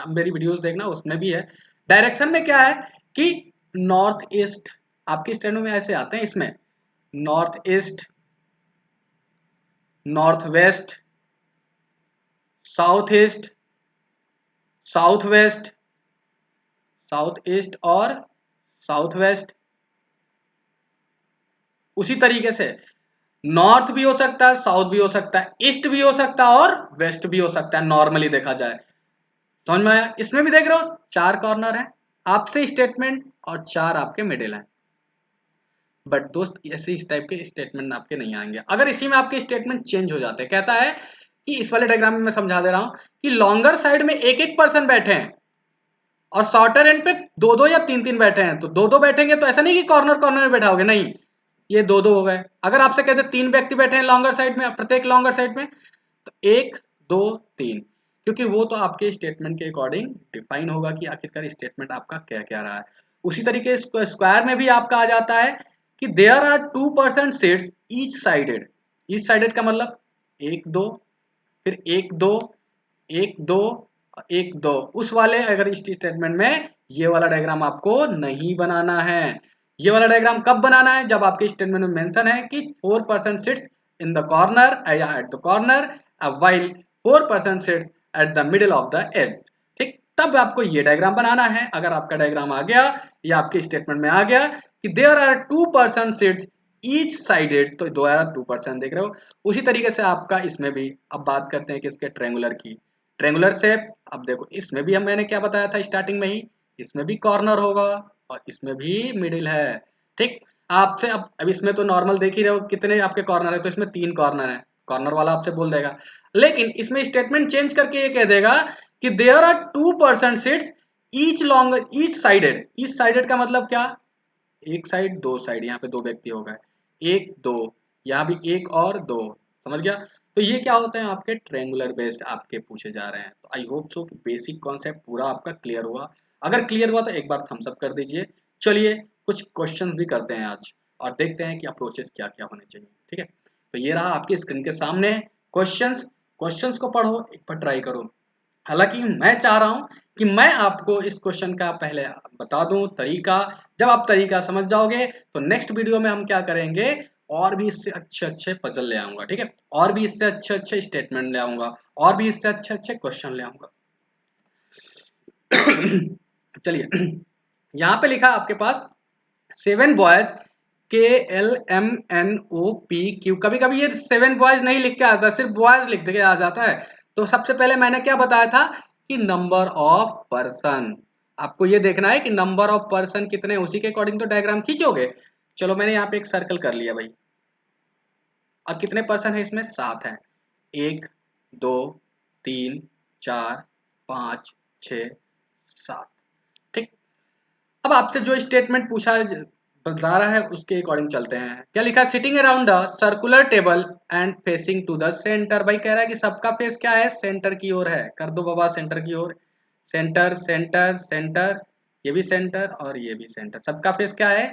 मेरी वीडियोस देखना, उसमें भी है। डायरेक्शन में क्या है कि नॉर्थ ईस्ट, आपके स्टेनो में ऐसे आते हैं, इसमें north east, north west, south east, south west, south east और साउथ वेस्ट। उसी तरीके से नॉर्थ भी हो सकता है, साउथ भी हो सकता है, ईस्ट भी हो सकता है और वेस्ट भी हो सकता है, नॉर्मली देखा जाए। समझ में आया। इसमें भी देख रहे हो 4 कॉर्नर है, आपसे स्टेटमेंट और 4 आपके मिडिल है। बट दोस्त ऐसे इस टाइप के स्टेटमेंट आपके नहीं आएंगे अगर इसी में आपके स्टेटमेंट चेंज हो जाते हैं। कहता है कि इस वाले डायग्राम में मैं समझा दे रहा हूं कि लॉन्गर साइड में एक एक पर्सन बैठे हैं और शॉर्टर एंड पे दो दो या तीन तीन बैठे हैं। तो दो दो बैठेंगे तो ऐसा नहीं कि कॉर्नर कॉर्नर में बैठा होगे, नहीं, ये दो दो हो गए। अगर आपसे कहते 3 व्यक्ति बैठे हैं लॉन्गर साइड में, प्रत्येक लॉन्गर साइड में, तो 1 2 3, क्योंकि वो तो आपके स्टेटमेंट के अकॉर्डिंग डिफाइन होगा कि आखिरकार स्टेटमेंट आपका क्या क्या रहा है। उसी तरीके स्क्वायर में भी आपका आ जाता है कि there are 2% seats each sided. Each sided का मतलब 1 2, फिर 1 2, 1 2, 1 2। उस वाले अगर इस स्टेटमेंट में ये वाला डायग्राम आपको नहीं बनाना है। ये वाला डायग्राम कब बनाना है, जब आपके स्टेटमेंट में मेंशन है कि 4% सिट्स इन द कॉर्नर या at the corner while 4% sits at the middle of the edge. ठीक, तब आपको ये डायग्राम बनाना है। अगर आपका डायग्राम आ गया या आपके स्टेटमेंट में आ गया कि there are 2% sits each sided, तो 2% देख रहे हो। उसी तरीके से आपका इसमें भी, अब बात करते हैं किसके, ट्रायंगुलर की। ट्रायंगुलर शेप, अब देखो इसमें भी हम, मैंने क्या बताया था स्टार्टिंग में ही, इसमें भी कॉर्नर होगा और इसमें भी मिडिल है। ठीक, आपसे अब इसमें तो नॉर्मल देख ही रहे हो कितने आपके कॉर्नर है, तो इसमें 3 कॉर्नर है, कॉर्नर वाला आपसे बोल देगा। लेकिन इसमें स्टेटमेंट चेंज करके ये कह देगा कि there are 2% seats each long each sided. Each sided का मतलब क्या, एक साइड, दो साइड, यहाँ पे 2 व्यक्ति हो गए, 1 2, यहाँ भी 1 और 2, समझ गया। तो ये क्या होते हैं, आपके ट्रायंगुलर बेस्ड आपके पूछे जा रहे हैं। तो आई होप सो कि बेसिक कॉन्सेप्ट पूरा आपका क्लियर हुआ। अगर क्लियर हुआ तो एक बार थम्स अप कर दीजिए। चलिए कुछ क्वेश्चन भी करते हैं आज और देखते हैं कि अप्रोचेस क्या क्या होने चाहिए। ठीक है, तो ये रहा आपकी स्क्रीन के सामने क्वेश्चंस। क्वेश्चंस को पढ़ो, एक बार ट्राई करो। हालांकि मैं चाह रहा हूं कि मैं आपको इस क्वेश्चन का पहले बता दूं तरीका। जब आप तरीका समझ जाओगे तो नेक्स्ट वीडियो में हम क्या करेंगे, और भी इससे अच्छे अच्छे पजल ले आऊंगा। ठीक है, और भी इससे अच्छे अच्छे स्टेटमेंट ले आऊंगा, और भी इससे अच्छे अच्छे क्वेश्चन ले आऊंगा। चलिए, यहाँ पे लिखा आपके पास 7 बॉयज KLMNOPQ। कभी कभी ये 7 बॉयज नहीं लिख के आता, सिर्फ बॉयज लिख के आ जाता है। तो सबसे पहले मैंने क्या बताया था कि नंबर ऑफ पर्सन, आपको ये देखना है कि नंबर ऑफ पर्सन कितने, उसी के अकॉर्डिंग तो डायग्राम खींचोगे। चलो मैंने यहाँ पे एक सर्कल कर लिया भाई। अब कितने पर्सन है इसमें, 7 है। 1 2 3 4 5 6 7। ठीक, अब आपसे जो स्टेटमेंट पूछा बता रहा है उसके अकॉर्डिंग चलते हैं। क्या लिखा है, sitting around the circular table and facing to the centre. भाई कह रहा है कि सबका फेस क्या है, सेंटर की ओर है। कर दो बाबा सेंटर की ओर। सेंटर सेंटर सेंटर, ये भी सेंटर और ये भी सेंटर, सबका फेस क्या है,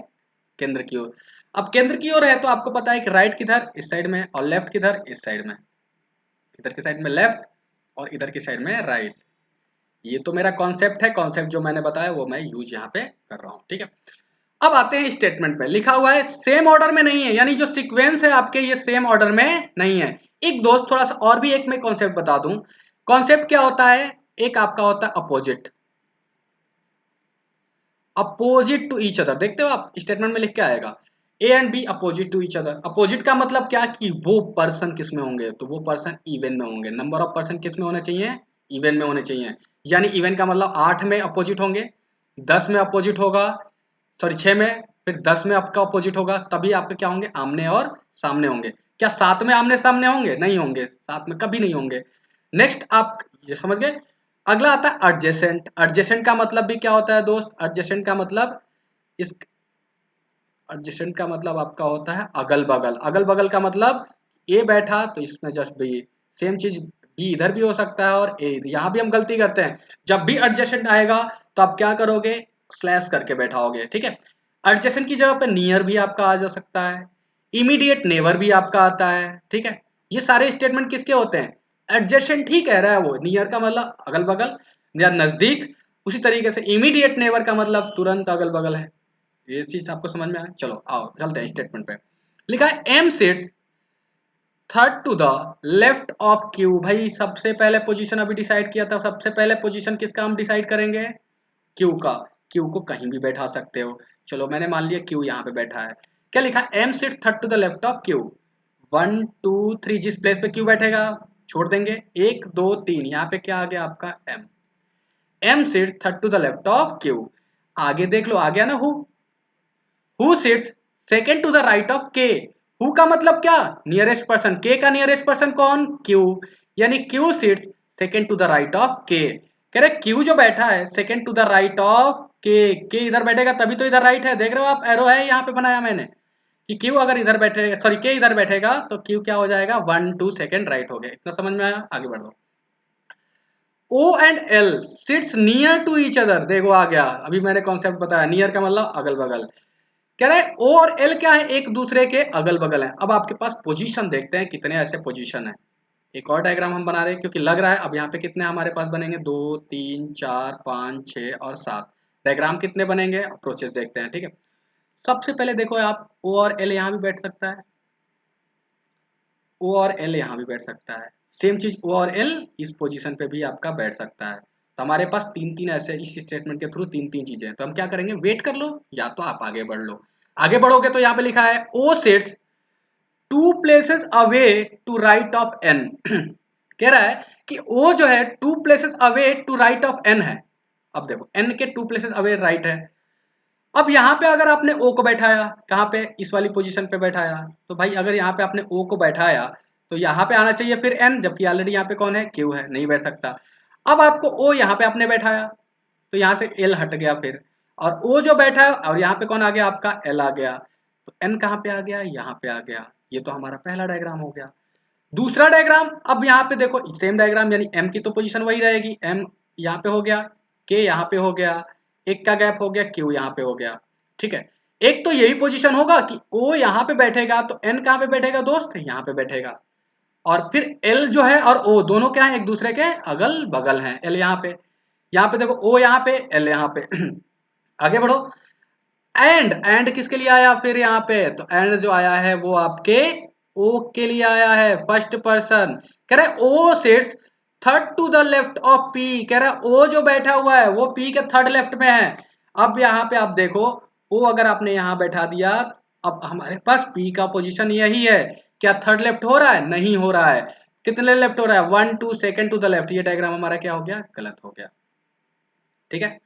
केंद्र की ओर। अब केंद्र की ओर है तो आपको पता है कि राइट किधर, इस साइड में, और लेफ्ट किधर, इस साइड में। इधर की साइड में लेफ्ट और इधर की साइड में राइट। ये तो मेरा कॉन्सेप्ट है, कॉन्सेप्ट जो मैंने बताया वो मैं यूज यहाँ पे कर रहा हूँ। ठीक है, अब आते हैं स्टेटमेंट पे। लिखा हुआ है सेम ऑर्डर में नहीं है, यानी जो सीक्वेंस है आपके ये सेम ऑर्डर में नहीं है। एक दोस्त थोड़ा सा और भी एक मैं कॉन्सेप्ट बता दूं। कॉन्सेप्ट क्या होता है, एक आपका होता है opposite, opposite to each other. देखते हो आप स्टेटमेंट में लिख के आएगा A and B opposite to each other. Opposite का मतलब क्या कि वो पर्सन किस में होंगे, तो वो पर्सन इवन में होंगे। नंबर ऑफ पर्सन किस में होने चाहिए, इवन में होने चाहिए। यानी इवन का मतलब 8 में अपोजिट होंगे, 10 में अपोजिट होगा, सॉरी 6 में, फिर 10 में आपका अपोजिट होगा, तभी आपके क्या होंगे, आमने और सामने होंगे। क्या 7 में आमने सामने होंगे, नहीं होंगे, 7 में कभी नहीं होंगे। नेक्स्ट आप ये समझ गए। अगला आता है एडजेसेंट। एडजेसेंट का मतलब भी क्या होता है दोस्त, एडजेसेंट का मतलब इस एडजेसेंट का मतलब आपका होता है अगल बगल। अगल बगल का मतलब ए बैठा तो इसमें जस्ट बी, सेम चीज बी इधर भी हो सकता है और ए, यहाँ भी हम गलती करते हैं। जब भी एडजेसेंट आएगा तो आप क्या करोगे, स्लैश करके बैठाओगे। ठीक है, एडजेसेंट की जगह पे नियर भी आपका आ जा सकता है, इमीडिएट नेबर भी आपका आता है। ठीक है, ये सारे स्टेटमेंट किसके होते हैं, एडजेसेंट ही कह रहा है वो, नियर का मतलब अगल बगल या नजदीक, उसी तरीके से इमीडिएट नेबर का मतलब तुरंत अगल बगल है। ये चीज आपको समझ में आया। चलो आओ चलते हैं स्टेटमेंट पे। लिखा है M sits third to the left of Q. भाई सबसे पहले पोजीशन अभी डिसाइड किया था, सबसे पहले पोजीशन किसका हम डिसाइड करेंगे, क्यू का। क्यू को कहीं भी बैठा सकते हो। चलो मैंने मान लिया क्यू यहाँ पे बैठा है। क्या लिखा, M sit third to the left of Q. 1 2 3, जिस प्लेस पे क्यू बैठेगा छोड़ देंगे। 1 2 3, यहाँ पे क्या आ गया आपका M. M sit third to the left of Q. आगे देख लो, आ गया ना who sits second to the right of K. Who का मतलब क्या, नियरेस्ट पर्सन। के का नियरेस्ट पर्सन कौन, क्यू। यानी Q sits second to the right of K. कह रहे क्यू जो बैठा है second to the right of K इधर बैठेगा तभी तो इधर राइट है। देख रहे हो आप, एरो है यहाँ पे बनाया मैंने कि क्यू अगर इधर बैठेगा, सॉरी के इधर बैठेगा तो क्यू क्या हो जाएगा, 1 2 सेकेंड राइट हो गया। इतना समझ में आया, आगे बढ़ो। O and L sits near to each other. देखो आ गया, अभी मैंने कॉन्सेप्ट बताया, नियर का मतलब अगल बगल। कह रहे हैं ओ और एल क्या है, एक दूसरे के अगल बगल है। अब आपके पास पोजीशन देखते हैं कितने ऐसे पोजीशन है। एक और डायग्राम हम बना रहे हैं क्योंकि लग रहा है। अब यहाँ पे कितने हमारे पास बनेंगे, 2 3 4 5 6 और 7 डायग्राम कितने बनेंगे, अप्रोचेस देखते हैं। ठीक है, सबसे पहले देखो आप, ओ और एल यहाँ भी बैठ सकता है, ओ और एल यहाँ भी बैठ सकता है। सेम चीज ओ और एल इस पोजीशन पे भी आपका बैठ सकता है। तो हमारे पास तीन तीन ऐसे इस स्टेटमेंट के थ्रू तीन तीन चीजें हैं। तो हम क्या करेंगे, वेट कर लो या तो आप आगे बढ़ लो। आगे बढ़ोगे तो यहाँ पे लिखा है O sets 2 places away to right of N. कह रहा है कि ओ जो है 2 places away to right of N है। अब देखो एन के 2 places अवे राइट है। अब यहाँ पे अगर आपने ओ को बैठाया, कहाँ पे, इस वाली पोजीशन पे बैठाया, तो भाई अगर यहाँ पे आपने ओ को बैठाया तो यहाँ पे आना चाहिए फिर एन, जबकि ऑलरेडी यहाँ पे कौन है, क्यू है, नहीं बैठ सकता। अब आपको ओ यहाँ पे आपने बैठाया तो यहाँ से एल हट गया फिर, और ओ जो बैठा है और यहाँ पे कौन आ गया आपका, एल आ गया। तो एन कहाँ पे आ गया, यहाँ पे आ गया। ये तो हमारा पहला डायग्राम हो गया। दूसरा डायग्राम, अब यहाँ पे देखो सेम डायग्राम, यानी एम की तो पोजीशन वही रहेगी, एम यहाँ पे हो गया, के यहाँ पे हो गया, एक का गैप हो गया, क्यू यहाँ पे हो गया। ठीक है, एक तो यही पोजीशन होगा कि O यहाँ पे बैठेगा, तो N कहाँ पे बैठेगा दोस्त, यहाँ पे बैठेगा। और फिर L जो है और O दोनों क्या है, एक दूसरे के अगल बगल हैं। L यहाँ पे देखो, O यहाँ पे, L यहाँ पे। आगे बढ़ो। एंड किसके लिए आया फिर यहाँ पे, तो एंड जो आया है वो आपके ओ के लिए आया है, फर्स्ट पर्सन। कह रहा है O sits third to the left of P, कह रहा है ओ जो बैठा हुआ है वो पी के थर्ड लेफ्ट में है। अब यहाँ पे आप देखो, ओ अगर आपने यहाँ बैठा दिया, अब हमारे पास पी का पोजीशन यही है, क्या थर्ड लेफ्ट हो रहा है, नहीं हो रहा है। कितने लेफ्ट हो रहा है, 1 2 सेकंड टू द लेफ्ट। ये डायग्राम हमारा क्या हो गया, गलत हो गया। ठीक है,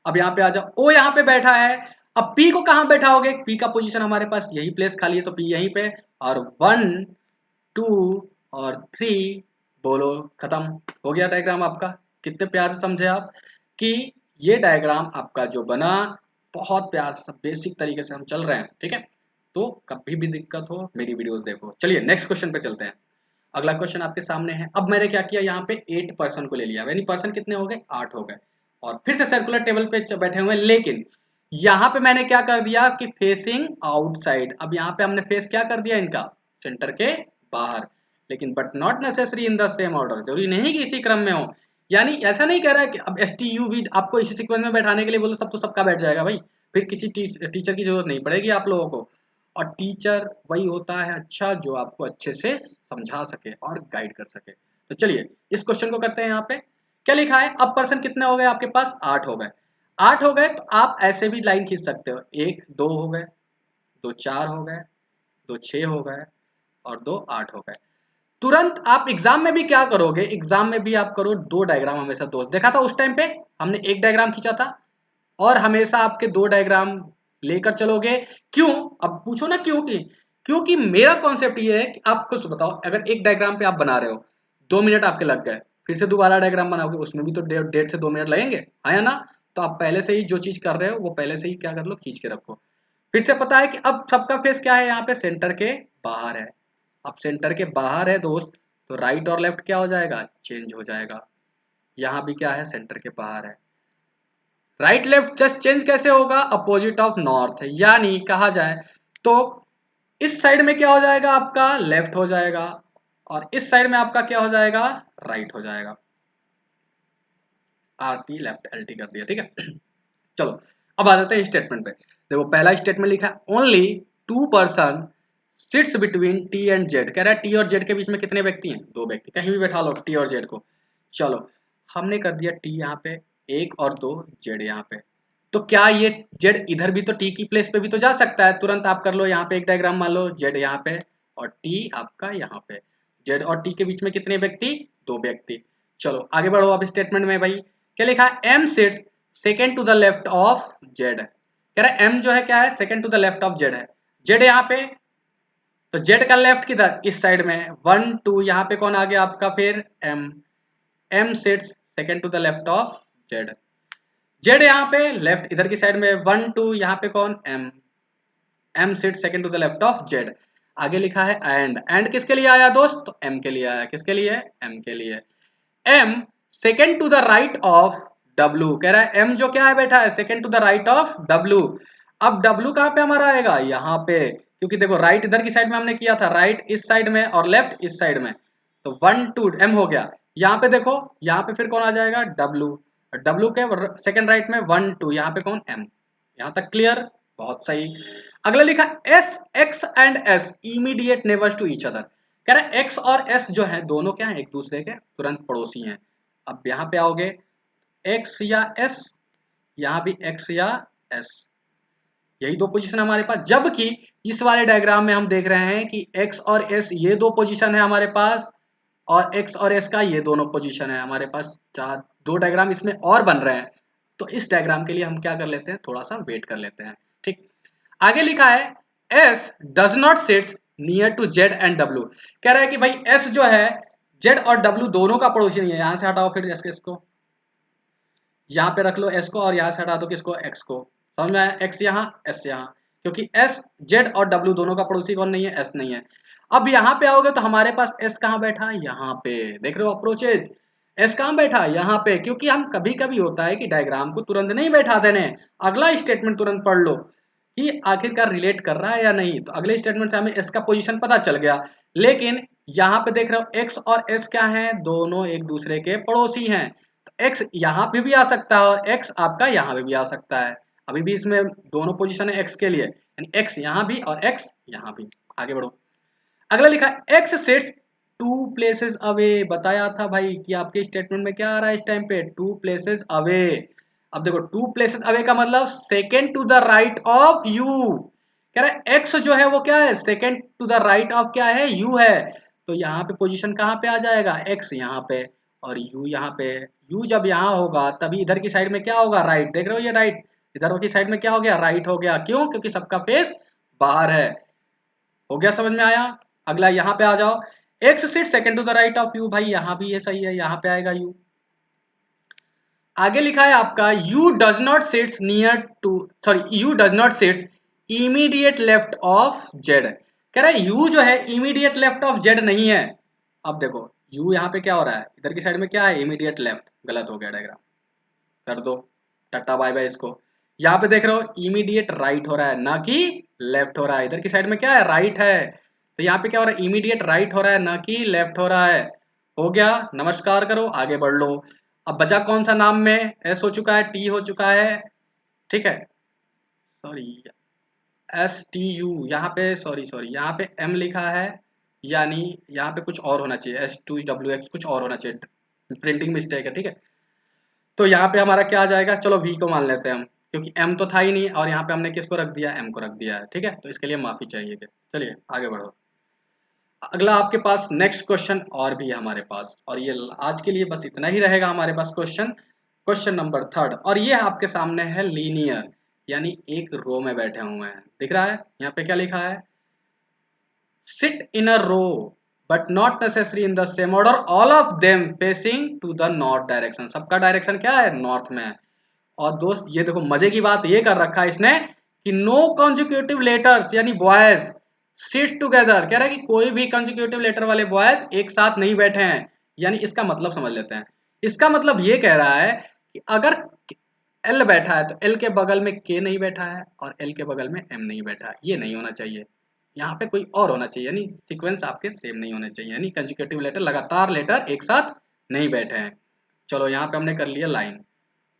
अब यहाँ पे आ जाओ, ओ यहाँ पे बैठा है, अब पी को कहां बैठाओगे, पी का पोजीशन हमारे पास यही प्लेस खाली है, तो पी यहीं पे, और 1 2 और 3, बोलो खत्म हो गया डायग्राम आपका। कितने प्यार से समझे आप कि ये डायग्राम आपका जो बना, बहुत प्यार से बेसिक तरीके से हम चल रहे हैं। ठीक है, तो कभी भी दिक्कत हो मेरी वीडियोस देखो। चलिए नेक्स्ट क्वेश्चन पे चलते हैं। अगला क्वेश्चन आपके सामने है। अब मैंने क्या किया, यहाँ पे 8 पर्सन को ले लिया, यानी पर्सन कितने हो गए, 8 हो गए, और फिर से सर्कुलर टेबल पे बैठे हुए हैं। लेकिन यहाँ पे मैंने क्या कर दिया कि फेसिंग आउटसाइड। अब यहाँ पे हमने फेस क्या कर दिया इनका, सेंटर के बाहर। लेकिन but not necessary in the same order, जरूरी नहीं कि इसी क्रम में हो। यानी ऐसा नहीं कह रहा है कि अब एस टी यू भी आपको इसी सीक्वेंस में बैठाने के लिए बोलो, सब तो सबका बैठ जाएगा भाई, फिर किसी टीचर की जरूरत नहीं पड़ेगी आप लोगों को। और टीचर वही होता है अच्छा, जो आपको अच्छे से समझा सके और गाइड कर सके। तो चलिए इस क्वेश्चन को करते हैं। यहाँ पे क्या लिखा है, अब पर्सन कितने हो गए आपके पास, 8 हो गए। 8 हो गए तो आप ऐसे भी लाइन खींच सकते हो, 1 2 हो गए, 2 4 हो गए, 2 6 हो गए, और 2 8 हो गए। तुरंत आप एग्जाम में भी क्या करोगे, एग्जाम में भी आप करो 2 डायग्राम हमेशा। दोस्त देखा था उस टाइम पे हमने 1 डायग्राम खींचा था, और हमेशा आपके 2 डायग्राम लेकर चलोगे। क्यों, अब पूछो ना क्यों की, क्योंकि मेरा कॉन्सेप्ट ये है कि आप खुद बताओ, अगर एक डायग्राम पे आप बना रहे हो, 2 मिनट आपके लग गए, फिर से दोबारा डायग्राम बनाओगे, उसमें भी तो 1.5 से 2 मिनट लगेंगे, है ना। तो आप पहले से ही जो चीज कर रहे हो वो पहले से ही क्या कर लो, खींच के रखो। फिर से पता है कि अब सबका फेस क्या है, यहाँ पे सेंटर के बाहर है। अब सेंटर के बाहर है दोस्त, तो राइट और लेफ्ट क्या हो जाएगा, चेंज हो जाएगा। यहाँ भी क्या है, सेंटर के बाहर है। राइट लेफ्ट जस्ट चेंज कैसे होगा, अपोजिट ऑफ नॉर्थ है, यानी कहा जाए तो इस साइड में क्या हो जाएगा आपका, लेफ्ट हो जाएगा, और इस साइड में आपका क्या हो जाएगा, राइट हो जाएगा। R T left L T कर दिया, ठीक है। चलो अब आ जाते हैं स्टेटमेंट पे। देखो पहला स्टेटमेंट लिखा है, only 2 person sits between T and Z. कह रहा है टी और जेड के बीच में कितने व्यक्ति हैं, 2 व्यक्ति, कहीं भी बैठा लो टी और जेड को। चलो हमने कर दिया टी यहाँ पे 1 और 2, जेड यहाँ पे। तो क्या ये जेड इधर भी तो टी की प्लेस पे भी तो जा सकता है, तुरंत आप कर लो यहाँ पे एक डायग्राम मान लो, जेड यहाँ पे और टी आपका यहाँ पे। जेड और टी के बीच में कितने व्यक्ति, 2 व्यक्ति। चलो आगे बढ़ो अब स्टेटमेंट में भाई। क्या लिखा है, M sits second to the left of Z. कह रहा है एम जो है क्या है, second to the left of Z है। जेड यहाँ पे, तो जेड का लेफ्ट किधर, इस साइड में, 1 2 यहाँ पे कौन आ गया आपका फिर, M. M sits second to the left of Z. Z यहाँ पे लेफ्ट इधर की साइड में, 1 2 यहाँ पे कौन, M. M sit second to the left of Z. आगे लिखा है एंड किसके लिए आया दोस्त, तो एम के लिए आया। किसके लिए, एम के लिए। M second to the right of W. कह रहा है एम जो क्या है बैठा है, second to the right of W. अब डब्ल्यू कहाँ पे हमारा आएगा, यहाँ पे, क्योंकि देखो राइट इधर की साइड में हमने किया था, राइट इस साइड में और लेफ्ट इस साइड में, तो 1 2 एम हो गया। यहाँ पे देखो, यहाँ पे फिर कौन आ जाएगा, डब्ल्यू। डब्ल्यू के सेकेंड राइट में 1 2, यहाँ पे कौन, एम। यहाँ तक क्लियर, बहुत सही। अगला लिखा S, X and S immediate neighbours to each other. कह रहा है एक्स और एस जो है दोनों क्या है, एक दूसरे के तुरंत पड़ोसी हैं। अब यहाँ पे आओगे, एक्स या एस, यहाँ भी एक्स या एस, यही 2 पोजीशन हमारे पास। जबकि इस वाले डायग्राम में हम देख रहे हैं कि एक्स और एस ये 2 पोजीशन है हमारे पास, और एक्स और एस का ये दोनों पोजीशन है हमारे पास। 2 डायग्राम इसमें और बन रहे हैं, तो इस डायग्राम के लिए हम क्या कर लेते हैं, थोड़ा सा वेट कर लेते हैं। ठीक, आगे लिखा है S does not sits near to Z and W. कह रहा है कि भाई एस जो है जेड और डब्ल्यू दोनों का पड़ोसी नहीं है। यहां से हटाओ फिर एस को, यहाँ पे रख लो एस को, और यहाँ से हटा दो किसको, एक्स को। समझ में आया, एक्स यहाँ एस यहाँ, क्योंकि एस जेड और डब्ल्यू दोनों का पड़ोसी कौन नहीं है, एस नहीं है। अब यहाँ पे आओगे तो हमारे पास एस कहाँ बैठा है, यहाँ पे। देख रहे हो अप्रोचेज, एस कहाँ बैठा है, यहाँ पे। क्योंकि हम कभी कभी होता है कि डायग्राम को तुरंत नहीं बैठा देने, अगला स्टेटमेंट तुरंत पढ़ लो ही आखिरकार रिलेट कर रहा है या नहीं। तो अगले स्टेटमेंट से हमें एस का पोजीशन पता चल गया, लेकिन यहाँ पे देख रहे हो एक्स और एस क्या है, दोनों एक दूसरे के पड़ोसी हैं। तो एक्स यहाँ पे भी आ सकता है और एक्स आपका यहाँ पे भी आ सकता है। अभी भी इसमें दोनों पोजीशन है एक्स के लिए, यानी एक्स यहाँ भी और एक्स यहाँ भी। आगे बढ़ो, अगला लिखा X sets two places away. बताया था भाई कि आपके स्टेटमेंट में क्या आ रहा है इस टाइम पे, टू प्लेसेस अवे। अब देखो टू प्लेसेस अवे का मतलब second to the right of U. कह रहा है एक्स जो है वो क्या है, second to the right of क्या है, यू है। तो यहाँ पे पोजीशन कहाँ पे आ जाएगा, एक्स यहाँ पे और यू यहाँ पे। यू जब यहाँ होगा तभी इधर की साइड में क्या होगा, राइट। देख रहे हो ये राइट, इधर की साइड में क्या हो गया, राइट हो गया। क्यों, क्योंकि सबका फेस बाहर है। हो गया, समझ में आया। अगला यहाँ पे आ जाओ, X sit second to the right of U. भाई यहाँ भी ये सही है, यहाँ पे आएगा यू। आगे लिखा है आपका U does not sits near to, sorry U does not sits immediate left of Z. कह रहा है यू जो है इमीडिएट लेफ्ट ऑफ जेड नहीं है। अब देखो यू यहाँ पे क्या हो रहा है, इधर की साइड में क्या है, इमीडिएट लेफ्ट। गलत हो गया डायग्राम, कर दो टाटा बाय बाय इसको। यहाँ पे देख रहे हो इमीडिएट राइट हो रहा है ना कि लेफ्ट हो रहा है। इधर की साइड में क्या है, राइट है। तो यहाँ पे क्या हो रहा है, इमीडिएट राइट हो रहा है ना कि लेफ्ट हो रहा है। हो गया, नमस्कार करो, आगे बढ़ लो। अब बचा कौन सा नाम में, एस हो चुका है, टी हो चुका है, ठीक है, सॉरी एस टी यू यहाँ पे, सॉरी सॉरी यहाँ पे एम लिखा है, यानी यहाँ पे कुछ और होना चाहिए, एस टू डब्ल्यू एक्स कुछ और होना चाहिए, प्रिंटिंग मिस्टेक है, ठीक है। तो यहाँ पे हमारा क्या आ जाएगा, चलो वी को मान लेते हैं हम, क्योंकि एम तो था ही नहीं और यहाँ पे हमने किसको रख दिया, एम को रख दिया है, ठीक है। तो इसके लिए माफी चाहिए। चलिए आगे बढ़ो। अगला आपके पास नेक्स्ट क्वेश्चन और भी है हमारे पास, और ये आज के लिए बस इतना ही रहेगा हमारे पास क्वेश्चन। क्वेश्चन नंबर थर्ड, और ये आपके सामने है लीनियर, यानी एक रो में बैठे हुए हैं। दिख रहा है यहाँ पे क्या लिखा है, sit in a row but not necessary in the same order, all of them facing to the north direction। सबका डायरेक्शन क्या है, नॉर्थ में है। और दोस्त ये देखो मजे की बात ये कर रखा है इसने कि नो कंजिक्यूटिव लेटर्स, यानी बॉयज सिट टुगेदर। कह रहा है कि कोई भी कंजिक्यूटिव लेटर वाले बॉयज एक साथ नहीं बैठे हैं। यानी इसका मतलब समझ लेते हैं। इसका मतलब ये कह रहा है कि अगर एल बैठा है तो एल के बगल में के नहीं बैठा है और एल के बगल में एम नहीं बैठा है। ये नहीं होना चाहिए, यहाँ पे कोई और होना चाहिए, यानी सीक्वेंस आपके सेम नहीं होने चाहिए, यानी कंजिक्यूटिव लेटर लगातार लेटर एक साथ नहीं बैठे हैं। चलो यहाँ पे हमने कर लिया लाइन।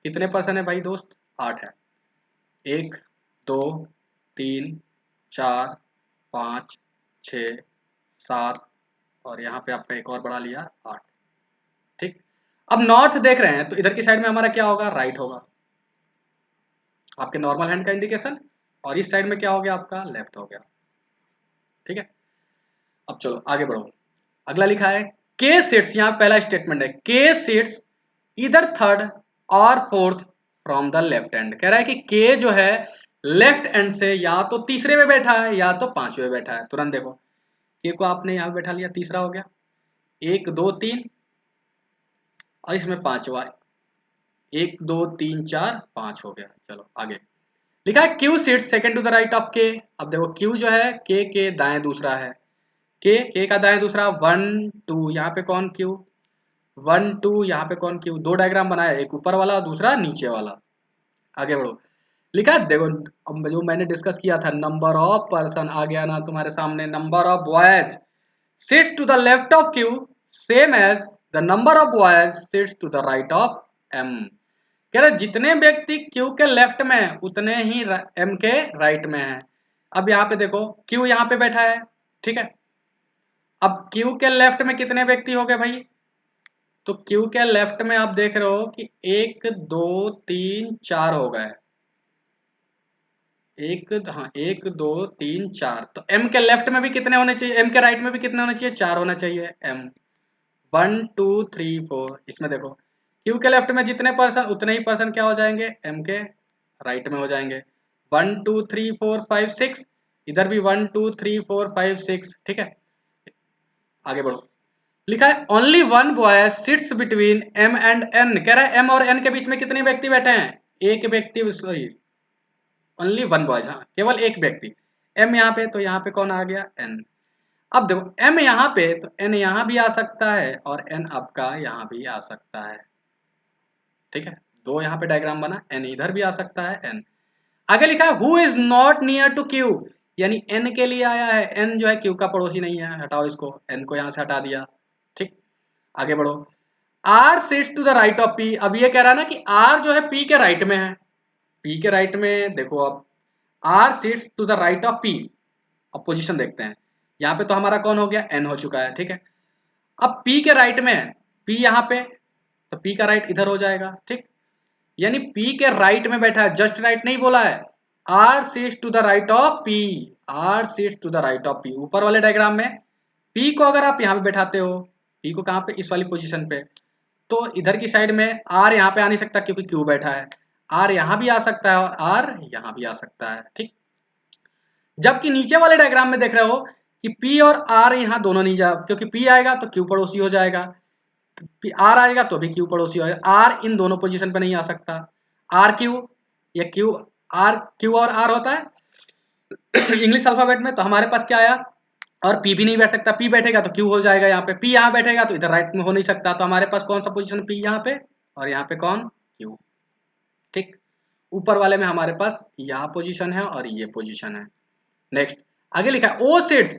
कितने पर्सन है भाई दोस्त, 8 है। 1 2 3 4 5 6 7, और यहाँ पे आपका एक और बढ़ा लिया 8, ठीक। अब नॉर्थ देख रहे हैं तो इधर की साइड में हमारा क्या होगा, राइट होगा, आपके नॉर्मल हैंड का इंडिकेशन। और इस साइड में क्या हो गया, आपका लेफ्ट हो गया, ठीक है। अब चलो आगे बढ़ो। अगला लिखा है के सीट्स, यहाँ पहला स्टेटमेंट है, के सीट्स इधर थर्ड और fourth from the left and. कह रहा है कि के जो है लेफ्ट एंड से या तो तीसरे में बैठा है या तो पांचवे में बैठा है। तुरंत देखो के को आपने यहाँ बैठा लिया, तीसरा हो गया, 1 2 3, और इसमें पांचवा 1 2 3 4 5 हो गया। चलो आगे लिखा है Q seat second to the right of K. अब देखो क्यू जो है के दाएं दूसरा है, के का दाएं दूसरा 1 2, यहाँ पे कौन क्यू 1 2, यहाँ पे कौन क्यू। दो डायग्राम बनाया, एक ऊपर वाला और दूसरा नीचे वाला। आगे बढ़ो, लिखा है देखो अब जो मैंने डिस्कस किया था, नंबर ऑफ पर्सन आ गया ना तुम्हारे सामने, number of boys sits to the left of Q same as the number of boys sits to the right of M. कह रहे जितने व्यक्ति क्यू के लेफ्ट में है उतने ही एम के राइट में है। अब यहाँ पे देखो क्यू यहाँ पे बैठा है, ठीक है। अब क्यू के लेफ्ट में कितने व्यक्ति हो गए भाई, तो क्यू के लेफ्ट में आप देख रहे हो कि 1 2 3 4 हो गए, एक, हाँ 1 2 3 4। तो एम के लेफ्ट में भी कितने होने चाहिए, एम के राइट में भी कितने होने चाहिए, 4 होना चाहिए। एम 1 2 3 4, इसमें देखो क्यू के लेफ्ट में जितने पर्सन उतने ही पर्सन क्या हो जाएंगे, एम के राइट में हो जाएंगे। 1 2 3 4 5 6, इधर भी 1 2 3 4 5 6, ठीक है। आगे बढ़ो, लिखा है only one boy sits between M and N. कह रहा है एम और एन के बीच में कितने व्यक्ति बैठे हैं, एक व्यक्ति, सॉरी ओनली वन बॉयज, हाँ केवल एक व्यक्ति। एम यहाँ पे तो यहाँ पे कौन आ गया, एन। अब देखो एम यहाँ पे तो एन यहाँ भी आ सकता है और एन आपका यहाँ भी आ सकता है, ठीक है। दो यहाँ पे डायग्राम बना, एन इधर भी आ सकता है एन। आगे लिखा है who is not near to Q, यानी एन के लिए आया है, एन जो है क्यू का पड़ोसी नहीं है, हटाओ इसको, एन को यहां से हटा दिया। ठीक, आगे बढ़ो। R sits to the right of P, अब ये कह रहा है ना कि आर जो है पी के राइट में है, पी के राइट में देखो, अब R sits to the right of P, अब पोजीशन देखते हैं। यहाँ पे तो हमारा कौन हो गया, एन हो चुका है, ठीक है। अब पी के राइट में है, पी यहाँ पे, तो पी का राइट इधर हो जाएगा, ठीक। यानी पी के राइट में बैठा है, जस्ट राइट नहीं बोला है, R sits to the right of P, R sits to the right of P. ऊपर वाले डायग्राम में पी को अगर आप यहाँ पे बैठाते हो, पी को कहाँ पे, इस वाली पोजीशन पे, तो इधर की साइड में आर यहाँ पे आ नहीं सकता क्योंकि क्यू बैठा है, आर यहाँ भी आ सकता है और आर यहाँ भी आ सकता है, ठीक। जबकि नीचे वाले डायग्राम में देख रहे हो कि P और R यहाँ दोनों नहीं जा, क्योंकि P आएगा तो Q पड़ोसी हो जाएगा, R आएगा तो भी Q पड़ोसी हो जाएगा, R इन दोनों पोजीशन पे नहीं आ सकता, R Q या Q और R होता है इंग्लिश अल्फाबेट में, तो हमारे पास क्या आया, और P भी नहीं बैठ सकता, P बैठेगा तो Q हो जाएगा, यहाँ पे P यहाँ बैठेगा तो इधर राइट में हो नहीं सकता, तो हमारे पास कौन सा पोजीशन P यहाँ पे और यहाँ पे कौन, Q, ठीक। ऊपर वाले में हमारे पास यहाँ पोजीशन है और ये पोजीशन है। नेक्स्ट आगे लिखा है O sits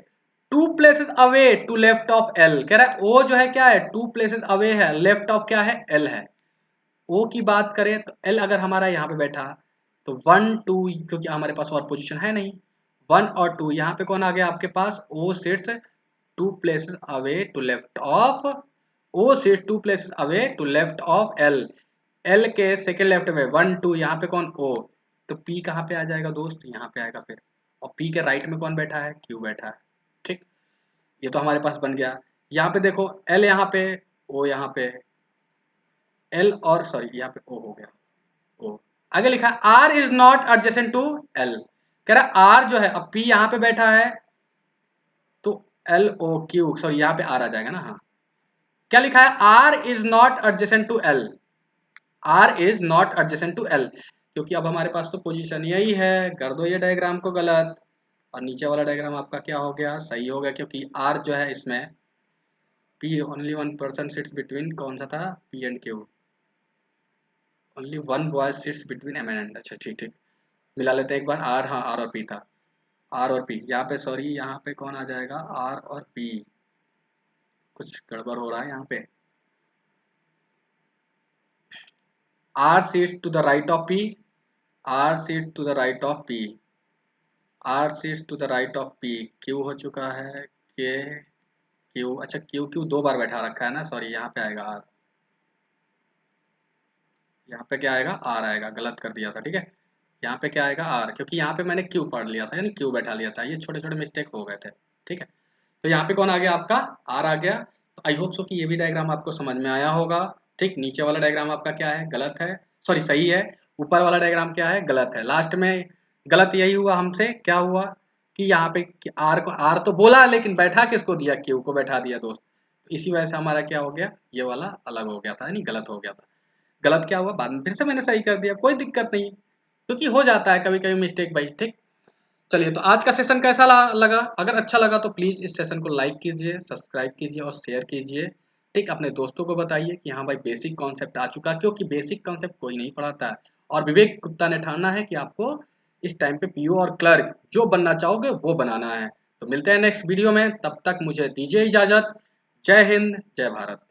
two places away to left of L, कह रहा है ओ जो है क्या है, टू प्लेसेस अवे है, लेफ्ट ऑफ क्या है, एल है। ओ की बात करें तो एल अगर हमारा यहाँ पे बैठा तो 1 2, क्योंकि हमारे पास और पोजीशन है नहीं, 1 और 2, यहाँ पे कौन आ गया आपके पास, O sits two places away to left of, O sits two places away to left of L, L के सेकेंड लेफ्ट में 1 2, यहाँ पे कौन, ओ, तो पी कहाँ पे आ जाएगा दोस्त, यहाँ पे आएगा फिर, और पी के राइट में कौन बैठा है, क्यू बैठा है, ठीक। ये तो हमारे पास बन गया। यहाँ पे देखो एल यहाँ पे, ओ यहाँ पे, एल और सॉरी यहाँ पे ओ हो गया, ओ। आगे लिखा है R is not adjacent to L, कह रहा है आर जो है, अब पी यहाँ पे बैठा है तो एल ओ क्यू, सॉरी यहाँ पे आर आ जाएगा ना, हाँ। क्या लिखा है, R is not adjacent to L, R is not adjacent to L, क्योंकि अब हमारे पास तो पोजीशन यही है, कर दो ये डायग्राम को गलत, और नीचे वाला डायग्राम आपका क्या हो गया, सही हो गया, क्योंकि आर जो है इसमें P only 1 person sits between, कौन सा था, P and Q, only 1 boy sits between M and, अच्छा ठीक ठीक, मिला लेते हैं एक बार, आर, हाँ आर और पी था, आर और पी, यहाँ पे सॉरी यहाँ पे कौन आ जाएगा, आर और पी, कुछ गड़बड़ हो रहा है यहाँ पे, R sits to the right of P, R sits to the right of P, R sits to the right of P, Q हो चुका है, के क्यू, अच्छा क्यू क्यू 2 बार बैठा रखा है ना, सॉरी यहाँ पे आएगा आर, यहाँ पे क्या आएगा, आर आएगा, गलत कर दिया था, ठीक है। यहाँ पे क्या आएगा, आर, क्योंकि यहाँ पे मैंने क्यू पढ़ लिया था, यानी क्यू बैठा लिया था, ये छोटे छोटे मिस्टेक हो गए थे, ठीक है। तो यहाँ पे कौन आ गया आपका, आर आ गया। तो आई होप सो कि ये भी डायग्राम आपको समझ में आया होगा, ठीक। नीचे वाला डायग्राम आपका क्या है, गलत है, सॉरी सही है, ऊपर वाला डायग्राम क्या है, गलत है। लास्ट में गलत यही हुआ हमसे, क्या हुआ कि यहाँ पे आर को, आर तो बोला लेकिन बैठा किसको दिया, क्यू को बैठा दिया दोस्त, तो इसी वजह से हमारा क्या हो गया, ये वाला अलग हो गया था, यानी गलत हो गया था। गलत क्या हुआ, बाद में फिर से मैंने सही कर दिया, कोई दिक्कत नहीं, क्योंकि हो जाता है कभी कभी मिस्टेक भाई, ठीक। चलिए, तो आज का सेशन कैसा लगा, अगर अच्छा लगा तो प्लीज़ इस सेशन को लाइक कीजिए, सब्सक्राइब कीजिए और शेयर कीजिए, ठीक। अपने दोस्तों को बताइए कि हाँ भाई बेसिक कॉन्सेप्ट आ चुका, क्योंकि बेसिक कॉन्सेप्ट कोई नहीं पढ़ाता है, और विवेक गुप्ता ने ठाना है कि आपको इस टाइम पे पीओ और क्लर्क जो बनना चाहोगे वो बनाना है। तो मिलते हैं नेक्स्ट वीडियो में, तब तक मुझे दीजिए इजाज़त। जय हिंद, जय भारत।